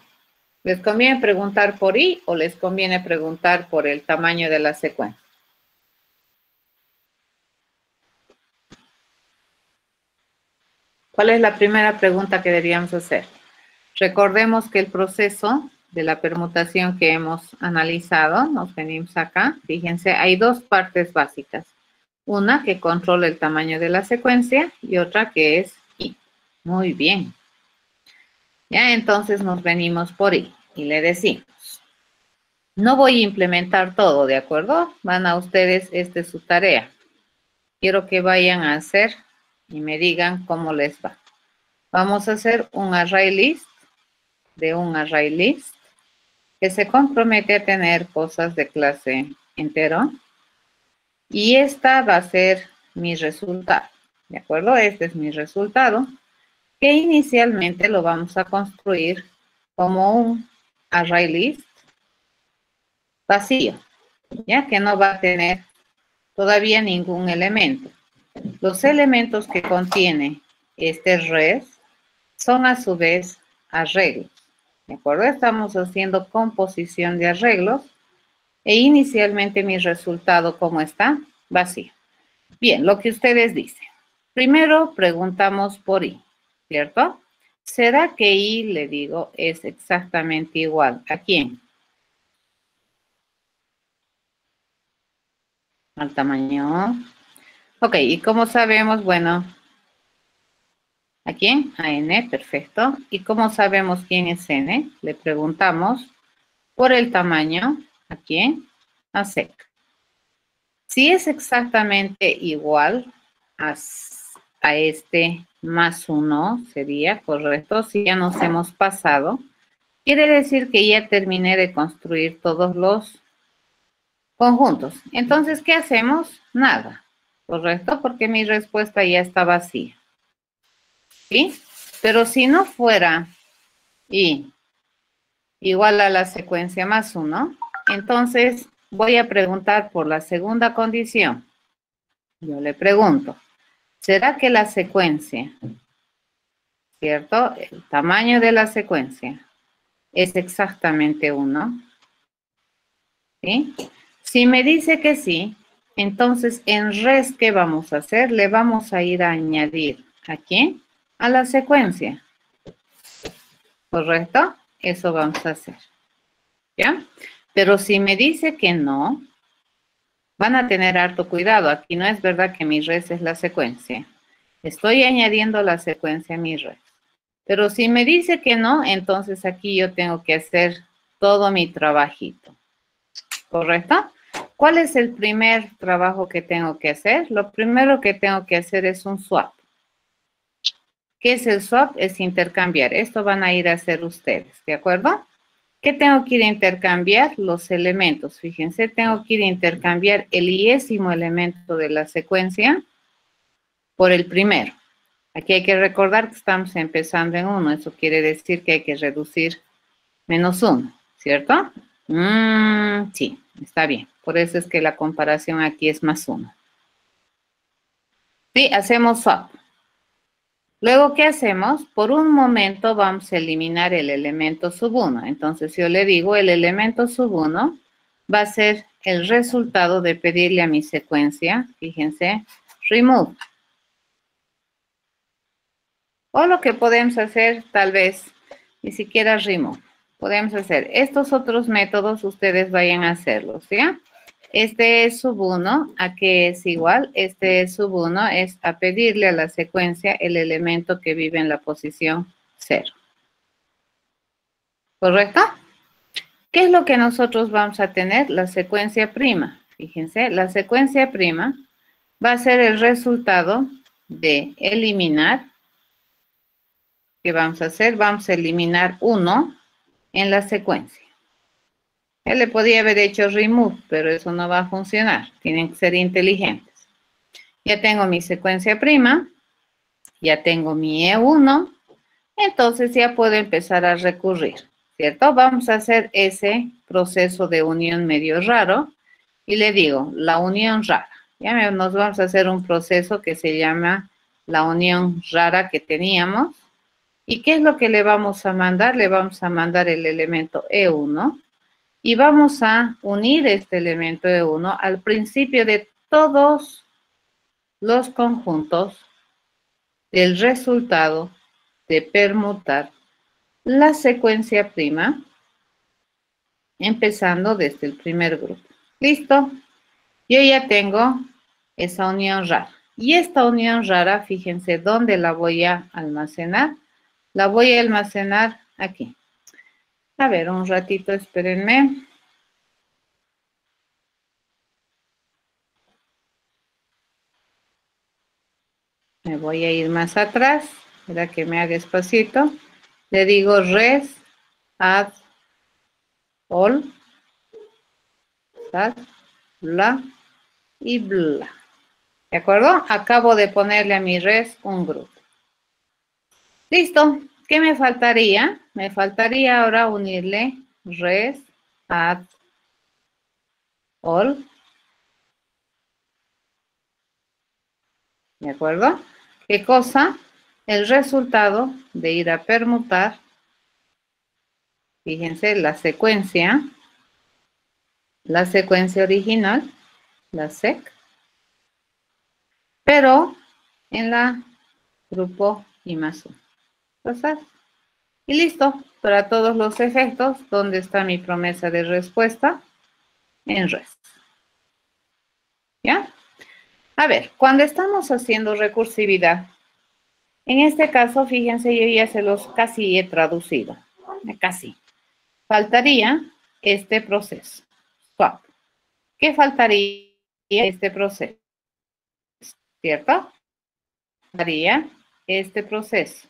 ¿Les conviene preguntar por i o les conviene preguntar por el tamaño de la secuencia? ¿Cuál es la primera pregunta que deberíamos hacer? Recordemos que el proceso de la permutación que hemos analizado, nos venimos acá, fíjense, hay dos partes básicas. Una que controla el tamaño de la secuencia y otra que es i. Muy bien. Ya, entonces nos venimos por i y le decimos, no voy a implementar todo, ¿de acuerdo? Van a ustedes, esta es su tarea. Quiero que vayan a hacer y me digan cómo les va. Vamos a hacer un ArrayList de un ArrayList que se compromete a tener cosas de clase entero. Y esta va a ser mi resultado, ¿de acuerdo? Este es mi resultado, que inicialmente lo vamos a construir como un ArrayList vacío, ya que no va a tener todavía ningún elemento. Los elementos que contiene este red son a su vez arreglos, ¿de acuerdo? Estamos haciendo composición de arreglos E inicialmente mi resultado, ¿cómo está? Vacío. Bien, lo que ustedes dicen. Primero preguntamos por I, ¿cierto? ¿Será que I, le digo, es exactamente igual? ¿A quién? Al tamaño. Ok, ¿y cómo sabemos? Bueno, ¿a quién? A N, perfecto. ¿Y cómo sabemos quién es N? Le preguntamos por el tamaño. ¿A quién? A sec. Si es exactamente igual a este más 1, sería correcto. Si ya nos hemos pasado, quiere decir que ya terminé de construir todos los conjuntos. Entonces, ¿qué hacemos? Nada, ¿correcto? Porque mi respuesta ya está vacía. ¿Sí? Pero si no fuera y igual a la secuencia más 1, entonces voy a preguntar por la segunda condición. Yo le pregunto, ¿será que la secuencia, cierto? El tamaño de la secuencia es exactamente 1. ¿Sí? Si me dice que sí, entonces en res, ¿qué vamos a hacer? Le vamos a ir a añadir, ¿a quién? A la secuencia. ¿Correcto? Eso vamos a hacer. ¿Ya? Pero si me dice que no, van a tener harto cuidado. Aquí no es verdad que mi res es la secuencia. Estoy añadiendo la secuencia a mi res. Pero si me dice que no, entonces aquí yo tengo que hacer todo mi trabajito. ¿Correcto? ¿Cuál es el primer trabajo que tengo que hacer? Lo primero que tengo que hacer es un swap. ¿Qué es el swap? Es intercambiar. Esto van a ir a hacer ustedes, ¿de acuerdo? ¿Qué tengo que ir a intercambiar? Los elementos. Fíjense, tengo que ir a intercambiar el iésimo elemento de la secuencia por el primero. Aquí hay que recordar que estamos empezando en 1. Eso quiere decir que hay que reducir menos 1, ¿cierto? Sí, está bien. Por eso es que la comparación aquí es más 1. Sí, hacemos swap. Luego, ¿qué hacemos? Por un momento vamos a eliminar el elemento sub 1. Entonces, yo le digo, el elemento sub 1 va a ser el resultado de pedirle a mi secuencia, fíjense, remove. O lo que podemos hacer, tal vez, ni siquiera remove. Podemos hacer estos otros métodos, ustedes vayan a hacerlos, ¿ya? Este es sub 1, ¿a qué es igual? Este es sub 1, es a pedirle a la secuencia el elemento que vive en la posición 0. ¿Correcto? ¿Qué es lo que nosotros vamos a tener? La secuencia prima. Fíjense, la secuencia prima va a ser el resultado de eliminar. ¿Qué vamos a hacer? Vamos a eliminar 1 en la secuencia. Él le podía haber hecho remove, pero eso no va a funcionar. Tienen que ser inteligentes. Ya tengo mi secuencia prima, ya tengo mi E1, entonces ya puedo empezar a recurrir, ¿cierto? Vamos a hacer ese proceso de unión medio raro y le digo, la unión rara. Ya nos vamos a hacer un proceso que se llama la unión rara que teníamos. ¿Y qué es lo que le vamos a mandar? Le vamos a mandar el elemento E1 y vamos a unir este elemento E1 al principio de todos los conjuntos del resultado de permutar la secuencia prima, empezando desde el primer grupo. ¿Listo? Yo ya tengo esa unión rara. Y esta unión rara, fíjense dónde la voy a almacenar. La voy a almacenar aquí. A ver, un ratito, espérenme. Me voy a ir más atrás. Para que me haga despacito. Le digo res add all, bla y bla. ¿De acuerdo? Acabo de ponerle a mi res un grupo. Listo. ¿Qué me faltaría? Me faltaría ahora unirle res add all. ¿De acuerdo? ¿Qué cosa? El resultado de ir a permutar, fíjense, la secuencia la secuencia original, la SEC, pero en la grupo I más 1. Pasar. Y listo. Para todos los efectos, ¿dónde está mi promesa de respuesta? En res. ¿Ya? A ver, cuando estamos haciendo recursividad, en este caso, fíjense, yo ya se los casi he traducido. Casi. Faltaría este proceso. Swap. ¿Qué faltaría este proceso? ¿Cierto? Faltaría este proceso.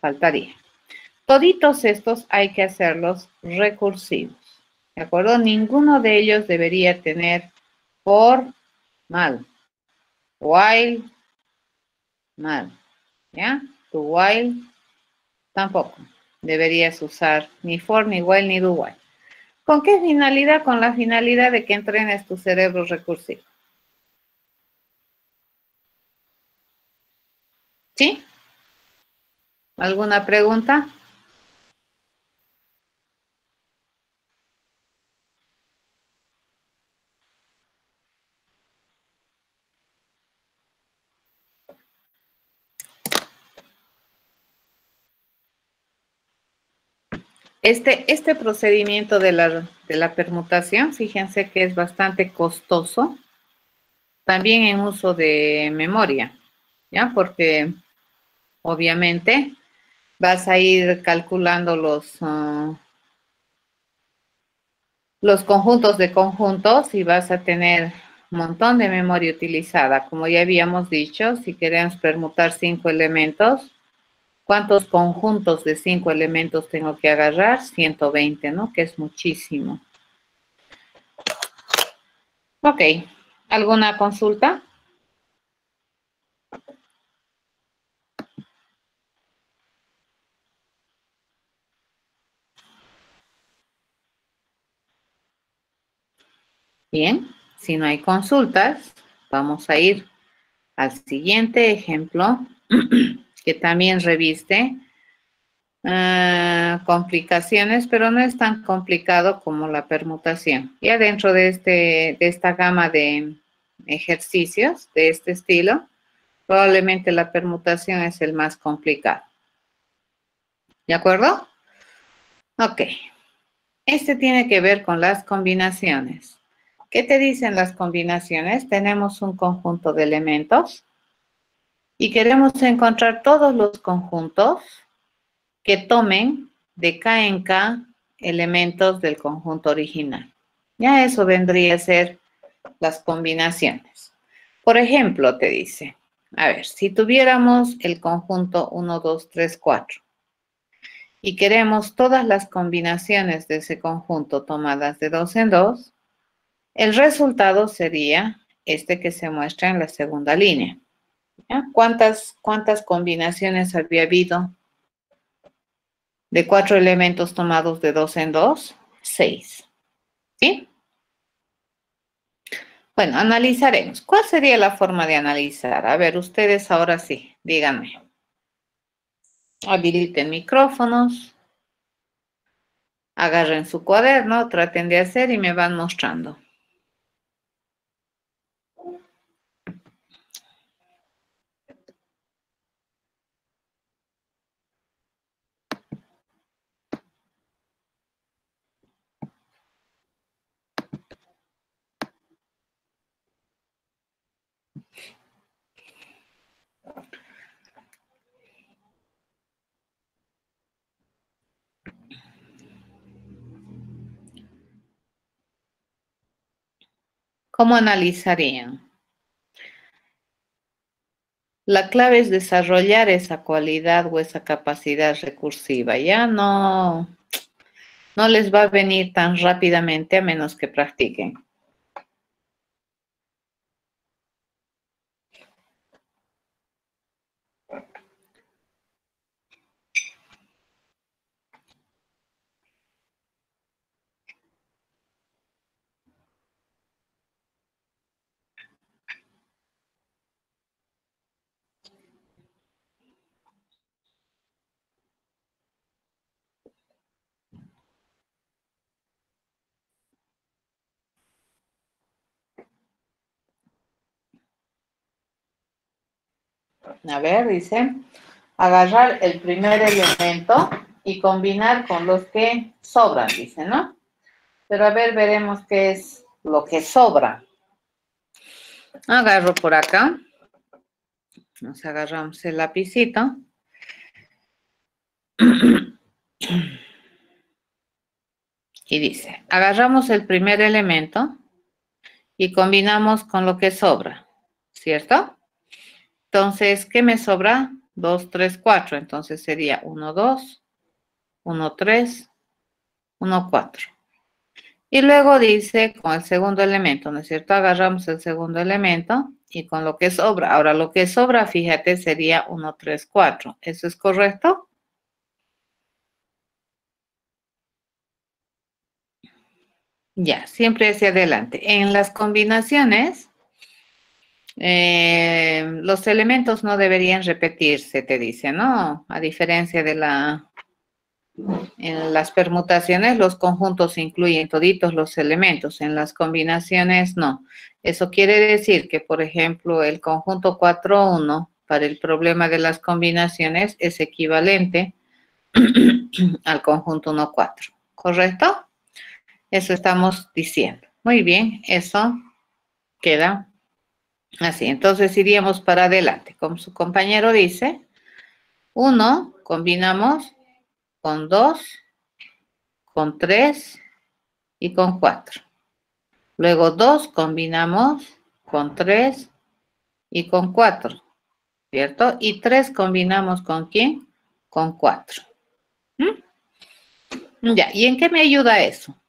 Faltaría. Toditos estos hay que hacerlos recursivos. ¿De acuerdo? Ninguno de ellos debería tener for mal, while mal, ¿ya? To while tampoco. Deberías usar ni for, ni while, ni do while. ¿Con qué finalidad? Con la finalidad de que entrenes tu cerebro recursivo. ¿Sí? ¿Alguna pregunta? Este procedimiento de la permutación, fíjense que es bastante costoso, también en uso de memoria, ¿ya? Porque obviamente vas a ir calculando los conjuntos de conjuntos y vas a tener un montón de memoria utilizada. Como ya habíamos dicho, si queremos permutar 5 elementos, ¿cuántos conjuntos de 5 elementos tengo que agarrar? 120, ¿no? Que es muchísimo. Ok, ¿alguna consulta? Bien, si no hay consultas, vamos a ir al siguiente ejemplo, que también reviste complicaciones, pero no es tan complicado como la permutación. Ya dentro de esta gama de ejercicios de este estilo, probablemente la permutación es el más complicado. ¿De acuerdo? Ok. Este tiene que ver con las combinaciones. ¿Qué te dicen las combinaciones? Tenemos un conjunto de elementos y queremos encontrar todos los conjuntos que tomen de K en K elementos del conjunto original. Ya eso vendría a ser las combinaciones. Por ejemplo, te dice, a ver, si tuviéramos el conjunto 1, 2, 3, 4 y queremos todas las combinaciones de ese conjunto tomadas de 2 en 2, el resultado sería este que se muestra en la segunda línea. ¿Ya? ¿Cuántas combinaciones había habido de 4 elementos tomados de 2 en 2? 6. ¿Sí? Bueno, analizaremos. ¿Cuál sería la forma de analizar? A ver, ustedes ahora sí, díganme. Habiliten micrófonos, agarren su cuaderno, traten de hacer y me van mostrando. ¿Cómo analizarían? La clave es desarrollar esa cualidad o esa capacidad recursiva. Ya no les va a venir tan rápidamente a menos que practiquen. A ver, dice, agarrar el primer elemento y combinar con los que sobran, dice, ¿no? Pero a ver, veremos qué es lo que sobra. Agarro por acá. Nos agarramos el lapicito. Y dice, agarramos el primer elemento y combinamos con lo que sobra, ¿cierto? Entonces, ¿qué me sobra? 2, 3, 4. Entonces sería 1, 2, 1, 3, 1, 4. Y luego dice con el segundo elemento, ¿no es cierto? Agarramos el segundo elemento y con lo que sobra. Ahora, lo que sobra, fíjate, sería 1, 3, 4. ¿Eso es correcto? Ya, siempre hacia adelante. En las combinaciones, los elementos no deberían repetirse, te dice, ¿no? A diferencia de en las permutaciones, los conjuntos incluyen toditos los elementos, en las combinaciones no. Eso quiere decir que, por ejemplo, el conjunto 4, 1 para el problema de las combinaciones es equivalente al conjunto 1, 4, ¿correcto? Eso estamos diciendo. Muy bien, eso queda así. Entonces iríamos para adelante. Como su compañero dice, 1 combinamos con 2, con 3 y con 4. Luego 2 combinamos con 3 y con 4, ¿cierto? Y 3 combinamos ¿con quién? Con 4. Ya, ¿y en qué me ayuda eso?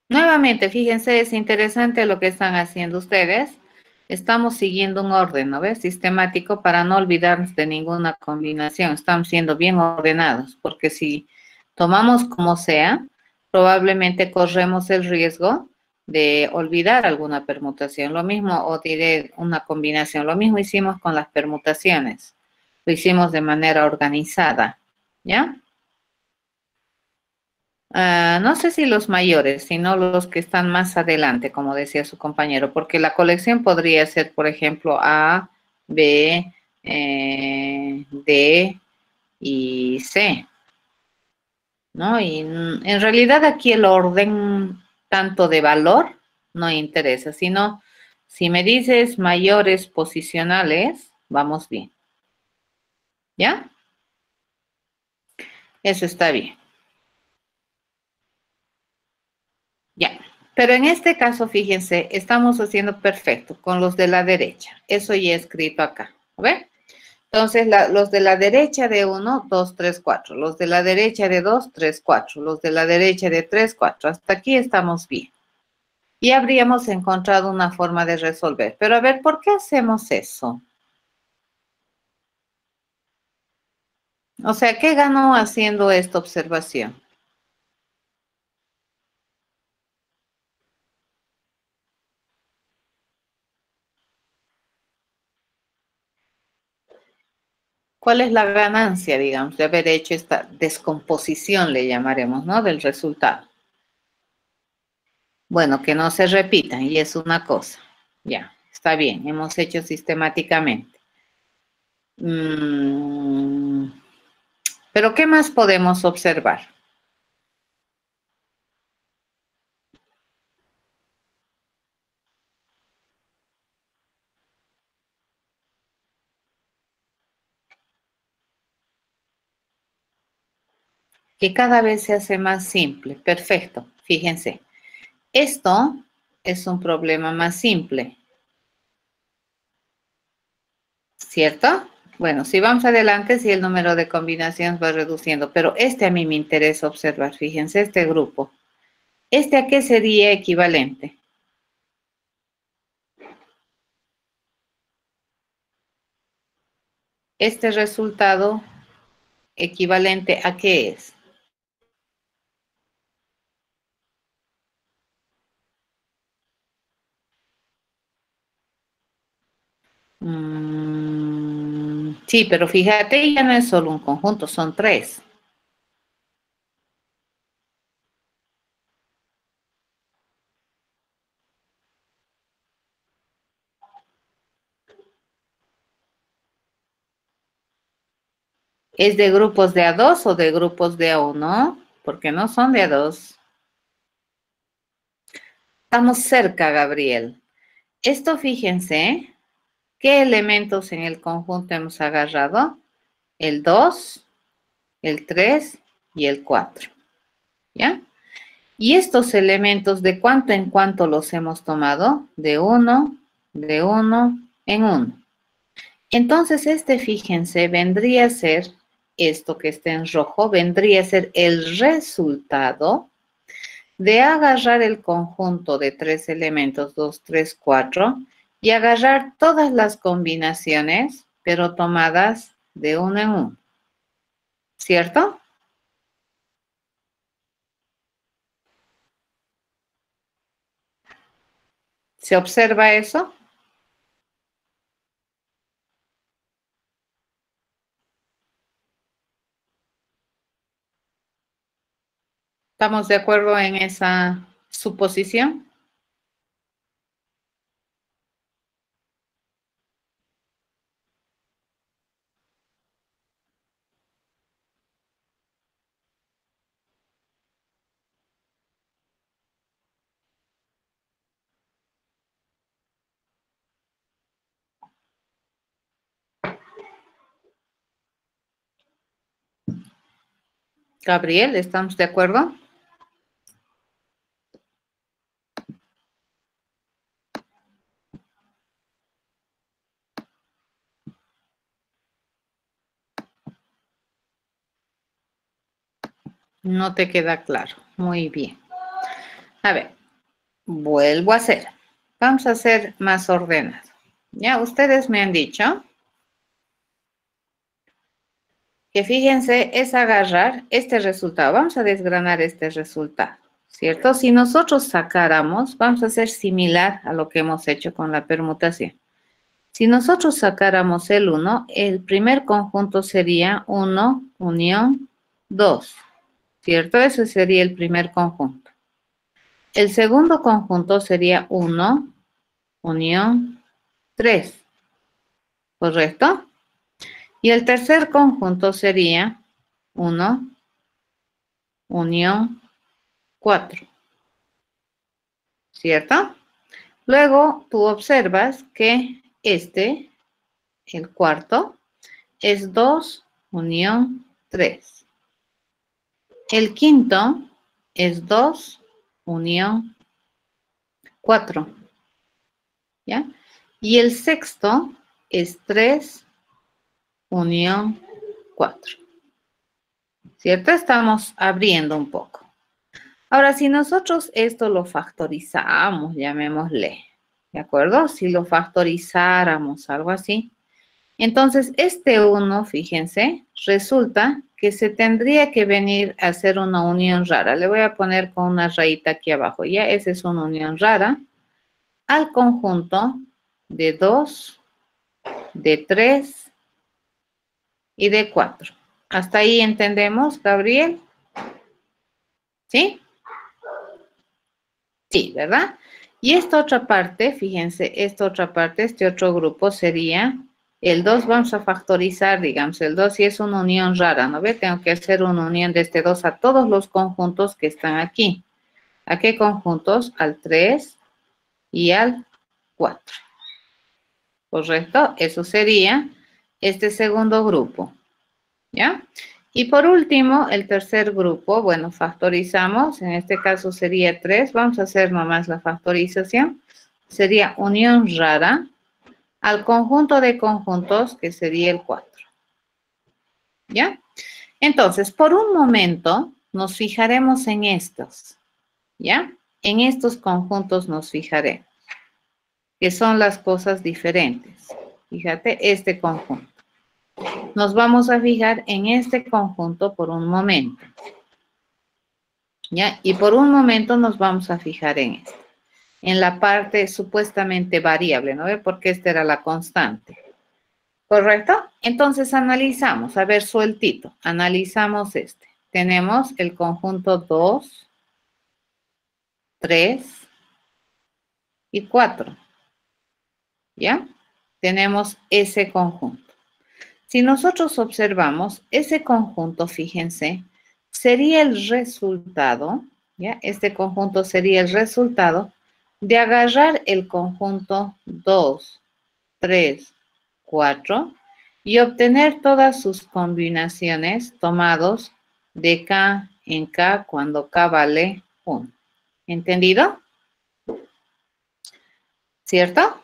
Nuevamente, fíjense, es interesante lo que están haciendo ustedes. Estamos siguiendo un orden, ¿no ves? Sistemático para no olvidarnos de ninguna combinación. Estamos siendo bien ordenados, porque si tomamos como sea, probablemente corremos el riesgo de olvidar alguna permutación. Lo mismo, o diré una combinación. Lo mismo hicimos con las permutaciones. Lo hicimos de manera organizada, ¿ya? No sé si los mayores, sino los que están más adelante, como decía su compañero, porque la colección podría ser, por ejemplo, A, B, D y C, ¿no? Y en realidad aquí el orden tanto de valor no interesa, sino si me dices mayores posicionales, vamos bien, ¿ya? Eso está bien. Ya, pero en este caso, fíjense, estamos haciendo perfecto con los de la derecha. Eso ya he escrito acá, ¿ven? Entonces, los de la derecha de 1, 2, 3, 4. Los de la derecha de 2, 3, 4. Los de la derecha de 3, 4. Hasta aquí estamos bien. Y habríamos encontrado una forma de resolver. Pero a ver, ¿por qué hacemos eso? O sea, ¿qué ganó haciendo esta observación? ¿Cuál es la ganancia, digamos, de haber hecho esta descomposición, le llamaremos, ¿no? Del resultado. Bueno, que no se repitan y es una cosa. Ya, está bien, hemos hecho sistemáticamente. Pero ¿qué más podemos observar? Que cada vez se hace más simple. Perfecto, fíjense. Esto es un problema más simple, ¿cierto? Bueno, si vamos adelante, si el número de combinaciones va reduciendo, pero este a mí me interesa observar, fíjense, este grupo. ¿Este a qué sería equivalente? Este resultado equivalente a qué es? Sí, pero fíjate, ya no es solo un conjunto, son 3. ¿Es de grupos de A2 o de grupos de A1? Porque no son de A2. Estamos cerca, Gabriel. Esto, fíjense, ¿qué elementos en el conjunto hemos agarrado? El 2, el 3 y el 4. ¿Ya? Y estos elementos, ¿de cuánto en cuánto los hemos tomado? De uno en uno. Entonces, fíjense, vendría a ser, esto que está en rojo, vendría a ser el resultado de agarrar el conjunto de tres elementos, 2, 3, 4, y agarrar todas las combinaciones, pero tomadas de uno en uno. ¿Cierto? ¿Se observa eso? ¿Estamos de acuerdo en esa suposición? Gabriel, ¿estamos de acuerdo? No te queda claro. Muy bien. A ver, vuelvo a hacer. Vamos a hacer más ordenado. Ya, ustedes me han dicho que fíjense, es agarrar este resultado. Vamos a desgranar este resultado, ¿cierto? Si nosotros sacáramos, vamos a hacer similar a lo que hemos hecho con la permutación. Si nosotros sacáramos el 1, el primer conjunto sería 1 unión 2, ¿cierto? Ese sería el primer conjunto. El segundo conjunto sería 1 unión 3, ¿correcto? Y el tercer conjunto sería 1 unión 4, ¿cierto? Luego tú observas que el cuarto, es 2 unión 3. El quinto es 2 unión 4, ¿ya? Y el sexto es 3 unión 4, ¿cierto? Estamos abriendo un poco. Ahora, si nosotros esto lo factorizamos, llamémosle, ¿de acuerdo? Si lo factorizáramos, algo así, entonces este 1, fíjense, resulta que se tendría que venir a hacer una unión rara. Le voy a poner con una rayita aquí abajo, ¿ya? Esa es una unión rara al conjunto de 2, de 3 y de 4. ¿Hasta ahí entendemos, Gabriel? ¿Sí? Sí, ¿verdad? Y esta otra parte, fíjense, esta otra parte, este otro grupo sería el 2, vamos a factorizar, digamos, el 2 si es una unión rara, ¿no ve? Tengo que hacer una unión de este 2 a todos los conjuntos que están aquí. ¿A qué conjuntos? Al 3 y al 4. ¿Correcto? Eso sería este segundo grupo, ¿ya? Y por último, el tercer grupo, bueno, factorizamos, en este caso sería 3, vamos a hacer nomás la factorización, sería unión rara al conjunto de conjuntos que sería el 4, ¿ya? Entonces, por un momento nos fijaremos en estos, ¿ya? En estos conjuntos nos fijaremos, que son las cosas diferentes. Fíjate, este conjunto. Nos vamos a fijar en este conjunto por un momento. ¿Ya? Y por un momento nos vamos a fijar en esto. En la parte supuestamente variable, ¿no ve? Porque esta era la constante. ¿Correcto? Entonces analizamos, a ver, sueltito. Analizamos este. Tenemos el conjunto 2, 3 y 4. ¿Ya? Tenemos ese conjunto. Si nosotros observamos ese conjunto, fíjense, sería el resultado, ¿ya? Este conjunto sería el resultado de agarrar el conjunto 2, 3, 4 y obtener todas sus combinaciones tomados de K en K cuando K vale 1. ¿Entendido? ¿Cierto?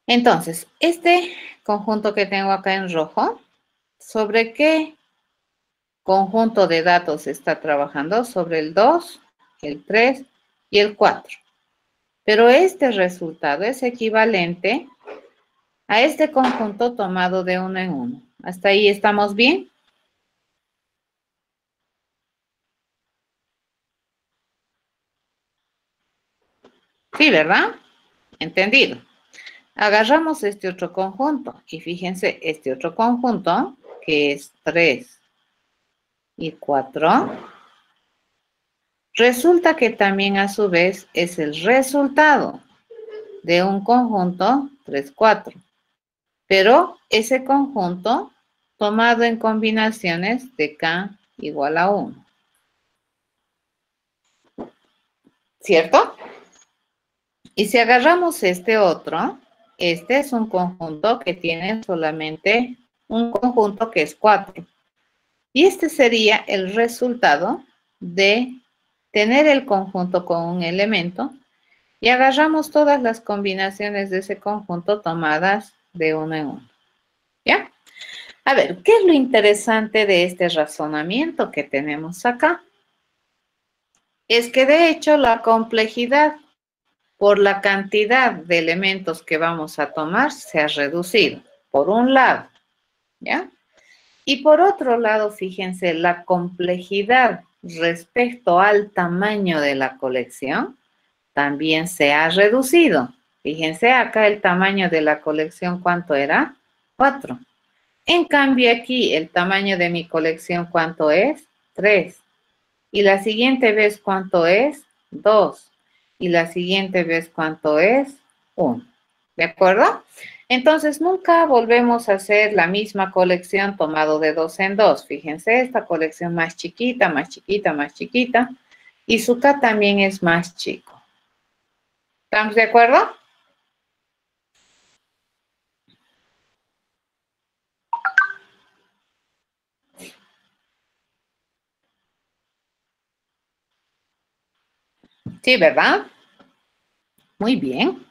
Entonces, este conjunto que tengo acá en rojo, ¿sobre qué conjunto de datos está trabajando? Sobre el 2, el 3 y el 4. Pero este resultado es equivalente a este conjunto tomado de uno en uno. ¿Hasta ahí estamos bien? Sí, ¿verdad? Entendido. Agarramos este otro conjunto y fíjense, este otro conjunto, que es 3 y 4, resulta que también a su vez es el resultado de un conjunto 3, 4. Pero ese conjunto tomado en combinaciones de K igual a 1. ¿Cierto? Y si agarramos este otro, este es un conjunto que tiene solamente un conjunto que es 4. Y este sería el resultado de tener el conjunto con un elemento y agarramos todas las combinaciones de ese conjunto tomadas de uno en uno. ¿Ya? A ver, ¿qué es lo interesante de este razonamiento que tenemos acá? Es que de hecho la complejidad por la cantidad de elementos que vamos a tomar se ha reducido, por un lado, ¿ya? Y por otro lado, fíjense, la complejidad respecto al tamaño de la colección también se ha reducido. Fíjense acá el tamaño de la colección, ¿cuánto era? 4. En cambio aquí el tamaño de mi colección, ¿cuánto es? 3. Y la siguiente vez, ¿cuánto es? 2. Y la siguiente vez, ¿cuánto es? 1. ¿De acuerdo? Entonces, nunca volvemos a hacer la misma colección tomado de 2 en 2. Fíjense, esta colección más chiquita, más chiquita, más chiquita. Y su K también es más chico. ¿Estamos de acuerdo? Sí, ¿verdad? Muy bien.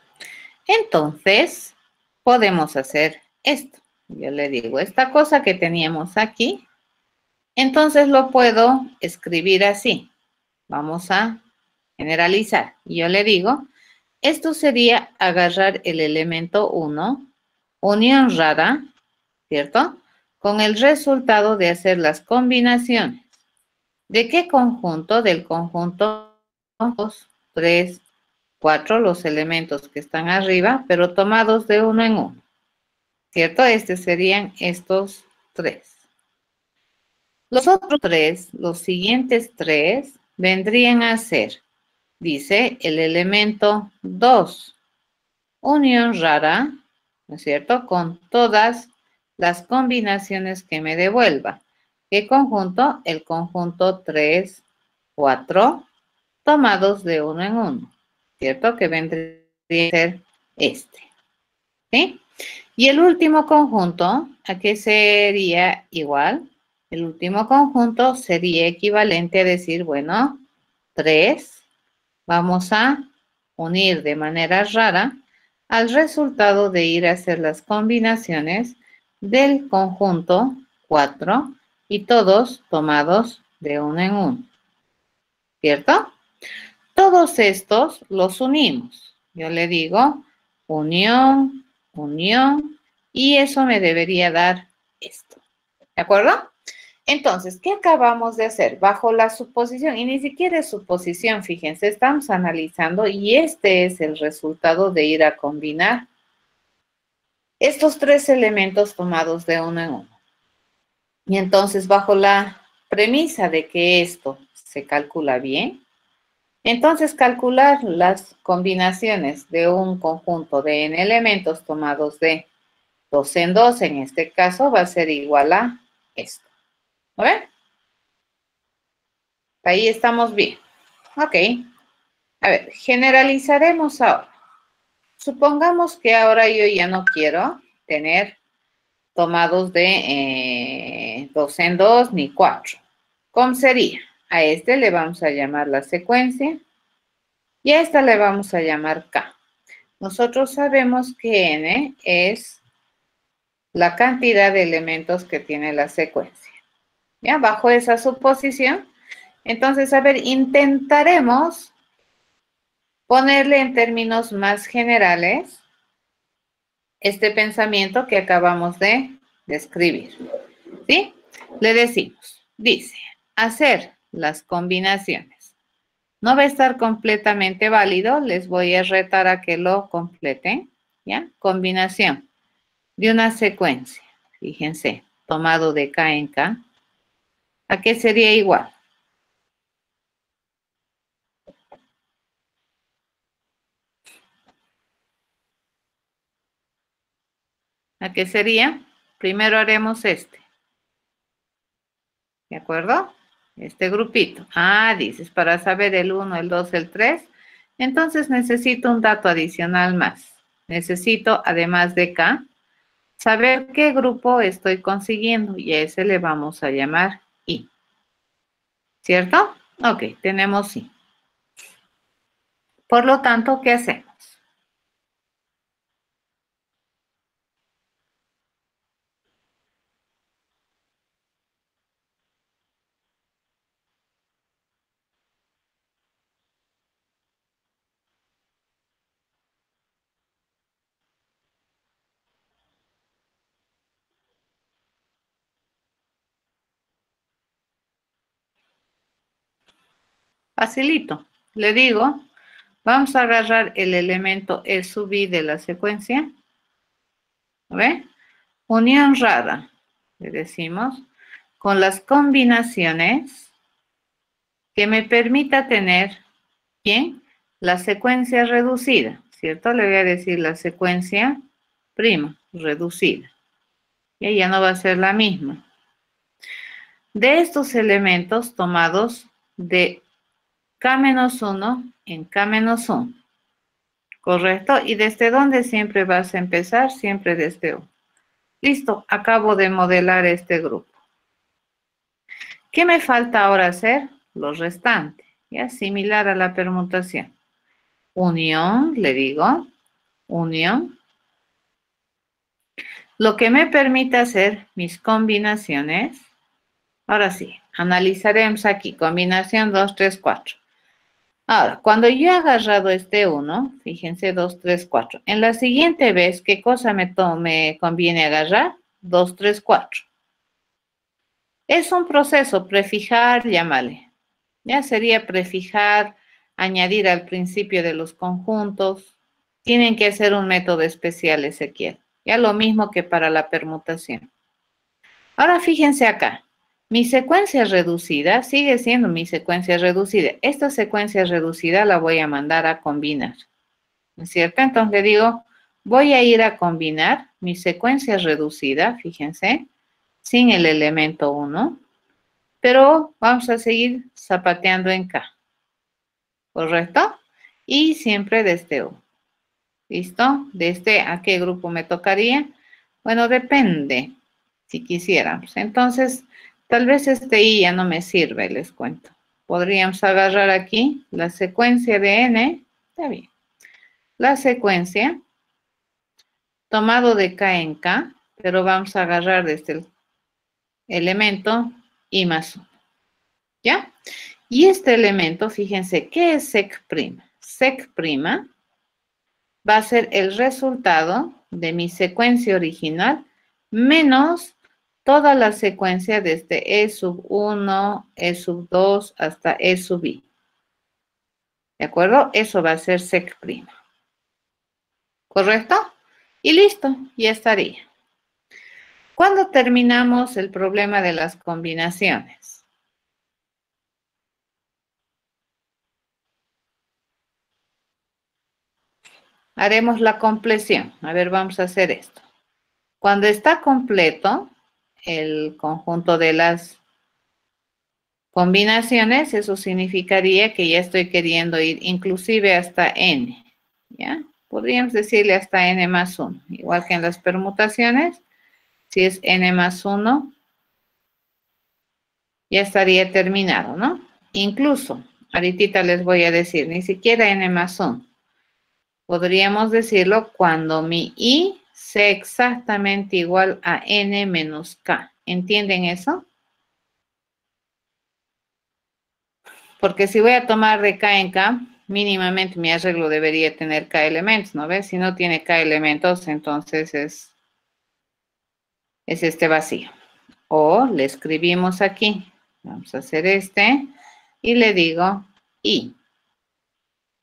Entonces, podemos hacer esto. Yo le digo, esta cosa que teníamos aquí, entonces lo puedo escribir así. Vamos a generalizar. Y yo le digo, esto sería agarrar el elemento 1, unión rara, ¿cierto? Con el resultado de hacer las combinaciones. ¿De qué conjunto? Del conjunto 2, 3, 4, los elementos que están arriba, pero tomados de uno en uno. ¿Cierto? Estos serían estos 3. Los otros 3, los siguientes 3, vendrían a ser, dice, el elemento 2, unión rara, ¿no es cierto? Con todas las combinaciones que me devuelva. ¿Qué conjunto? El conjunto 3, 4, tomados de uno en uno, ¿cierto? Que vendría a ser este, ¿sí? Y el último conjunto, ¿a qué sería igual? El último conjunto sería equivalente a decir, bueno, 3, vamos a unir de manera rara al resultado de ir a hacer las combinaciones del conjunto 4 y todos tomados de uno en uno, ¿cierto? Todos estos los unimos. Yo le digo unión, unión, y eso me debería dar esto. ¿De acuerdo? Entonces, ¿qué acabamos de hacer? Bajo la suposición, y ni siquiera es suposición, fíjense, estamos analizando y este es el resultado de ir a combinar estos 3 elementos tomados de uno en uno. Y entonces, bajo la premisa de que esto se calcula bien, entonces calcular las combinaciones de un conjunto de n elementos tomados de 2 en 2 en este caso va a ser igual a esto. ¿Lo ven? Ahí estamos bien. Ok. A ver, generalizaremos ahora. Supongamos que ahora yo ya no quiero tener tomados de 2 en 2 ni 4. ¿Cómo sería? A este le vamos a llamar la secuencia y a esta le vamos a llamar K. Nosotros sabemos que N es la cantidad de elementos que tiene la secuencia. ¿Ya? Bajo esa suposición, entonces, a ver, intentaremos ponerle en términos más generales este pensamiento que acabamos de describir. ¿Sí? Le decimos, dice, hacer las combinaciones. No va a estar completamente válido, les voy a retar a que lo completen, ¿ya? Combinación de una secuencia, fíjense, tomado de K en K, ¿a qué sería igual? ¿A qué sería? Primero haremos este, ¿de acuerdo? Este grupito. Ah, dices, para saber el 1, el 2, el 3, entonces necesito un dato adicional más. Necesito, además de K, saber qué grupo estoy consiguiendo y a ese le vamos a llamar I. ¿Cierto? Ok, tenemos I. Por lo tanto, ¿qué hacemos? Facilito. Le digo, vamos a agarrar el elemento E sub I de la secuencia. ¿Ve? Unión rara, le decimos, con las combinaciones que me permita tener, ¿bien? La secuencia reducida, ¿cierto? Le voy a decir la secuencia prima, reducida. Y ella no va a ser la misma. De estos elementos tomados de K-1 en K-1. ¿Correcto? ¿Y desde dónde siempre vas a empezar? Siempre desde U. Listo, acabo de modelar este grupo. ¿Qué me falta ahora hacer? Lo restante, ¿ya? Similar a la permutación. Unión, le digo, unión. Lo que me permite hacer mis combinaciones. Ahora sí, analizaremos aquí, combinación 2, 3, 4. Ahora, cuando yo he agarrado este 1, fíjense, 2, 3, 4. En la siguiente vez, ¿qué cosa me conviene agarrar? 2, 3, 4. Es un proceso, prefijar, llámale. Ya sería prefijar, añadir al principio de los conjuntos. Tienen que hacer un método especial, Ezequiel. Ya lo mismo que para la permutación. Ahora fíjense acá. Mi secuencia reducida sigue siendo mi secuencia reducida. Esta secuencia reducida la voy a mandar a combinar. ¿No es cierto? Entonces le digo, voy a ir a combinar mi secuencia reducida, fíjense, sin el elemento 1, pero vamos a seguir zapateando en K. ¿Correcto? Y siempre desde U. ¿Listo? ¿Desde a qué grupo me tocaría? Bueno, depende, si quisiéramos. Entonces, tal vez este I ya no me sirve, les cuento. Podríamos agarrar aquí la secuencia de N. Está bien. La secuencia, tomado de K en K, pero vamos a agarrar desde el elemento I más 1. ¿Ya? Y este elemento, fíjense, ¿qué es sec'? Sec' va a ser el resultado de mi secuencia original menos toda la secuencia desde E sub 1, E sub 2 hasta E sub I. ¿De acuerdo? Eso va a ser sec'. ¿Correcto? Y listo, ya estaría. ¿Cuándo terminamos el problema de las combinaciones? Haremos la compleción. A ver, vamos a hacer esto. Cuando está completo el conjunto de las combinaciones, eso significaría que ya estoy queriendo ir inclusive hasta n, ¿ya? Podríamos decirle hasta n más 1, igual que en las permutaciones, si es n más 1, ya estaría terminado, ¿no? Incluso, ahorita les voy a decir, ni siquiera n más 1. Podríamos decirlo cuando mi i sea exactamente igual a n menos k. ¿Entienden eso? Porque si voy a tomar de k en k, mínimamente mi arreglo debería tener k elementos, ¿no ves? Si no tiene k elementos, entonces es este vacío. O le escribimos aquí. Vamos a hacer este. Y le digo i.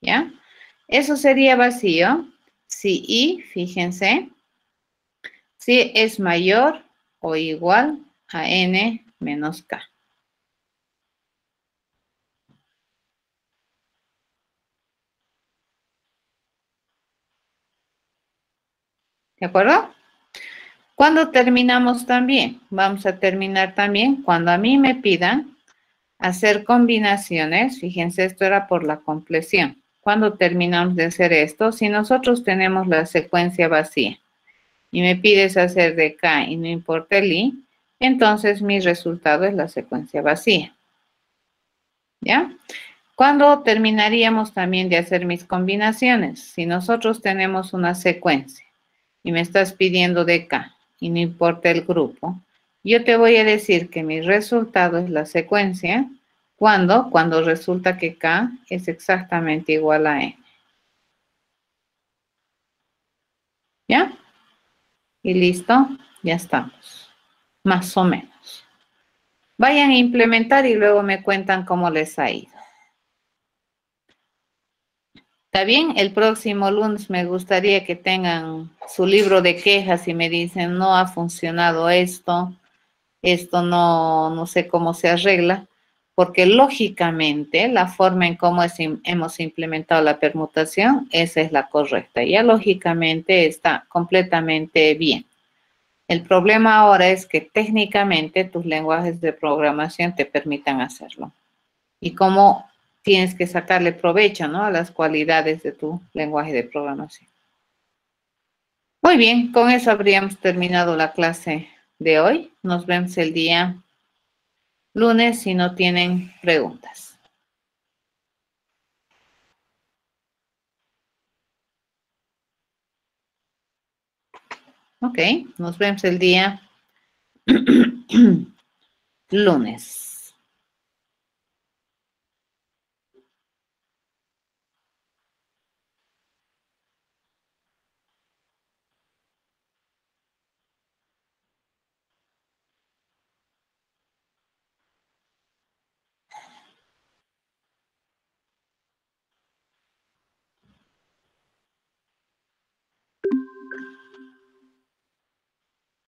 ¿Ya? Eso sería vacío si i, fíjense, si es mayor o igual a n menos k. ¿De acuerdo? ¿Cuándo terminamos también? Vamos a terminar también cuando a mí me pidan hacer combinaciones. Fíjense, esto era por la compleción. ¿Cuándo terminamos de hacer esto? Si nosotros tenemos la secuencia vacía y me pides hacer de k y no importa el i, entonces mi resultado es la secuencia vacía. ¿Ya? ¿Cuándo terminaríamos también de hacer mis combinaciones? Si nosotros tenemos una secuencia y me estás pidiendo de k y no importa el grupo, yo te voy a decir que mi resultado es la secuencia. ¿Cuándo? Cuando resulta que k es exactamente igual a n. ¿Ya? Y listo, ya estamos. Más o menos. Vayan a implementar y luego me cuentan cómo les ha ido. Está bien, el próximo lunes me gustaría que tengan su libro de quejas y me dicen, no ha funcionado esto no sé cómo se arregla, porque lógicamente la forma en cómo hemos implementado la permutación, esa es la correcta. Ya lógicamente está completamente bien. El problema ahora es que técnicamente tus lenguajes de programación te permitan hacerlo. Y cómo tienes que sacarle provecho, ¿no?, a las cualidades de tu lenguaje de programación. Muy bien, con eso habríamos terminado la clase de hoy. Nos vemos el día lunes si no tienen preguntas. Ok, nos vemos el día lunes.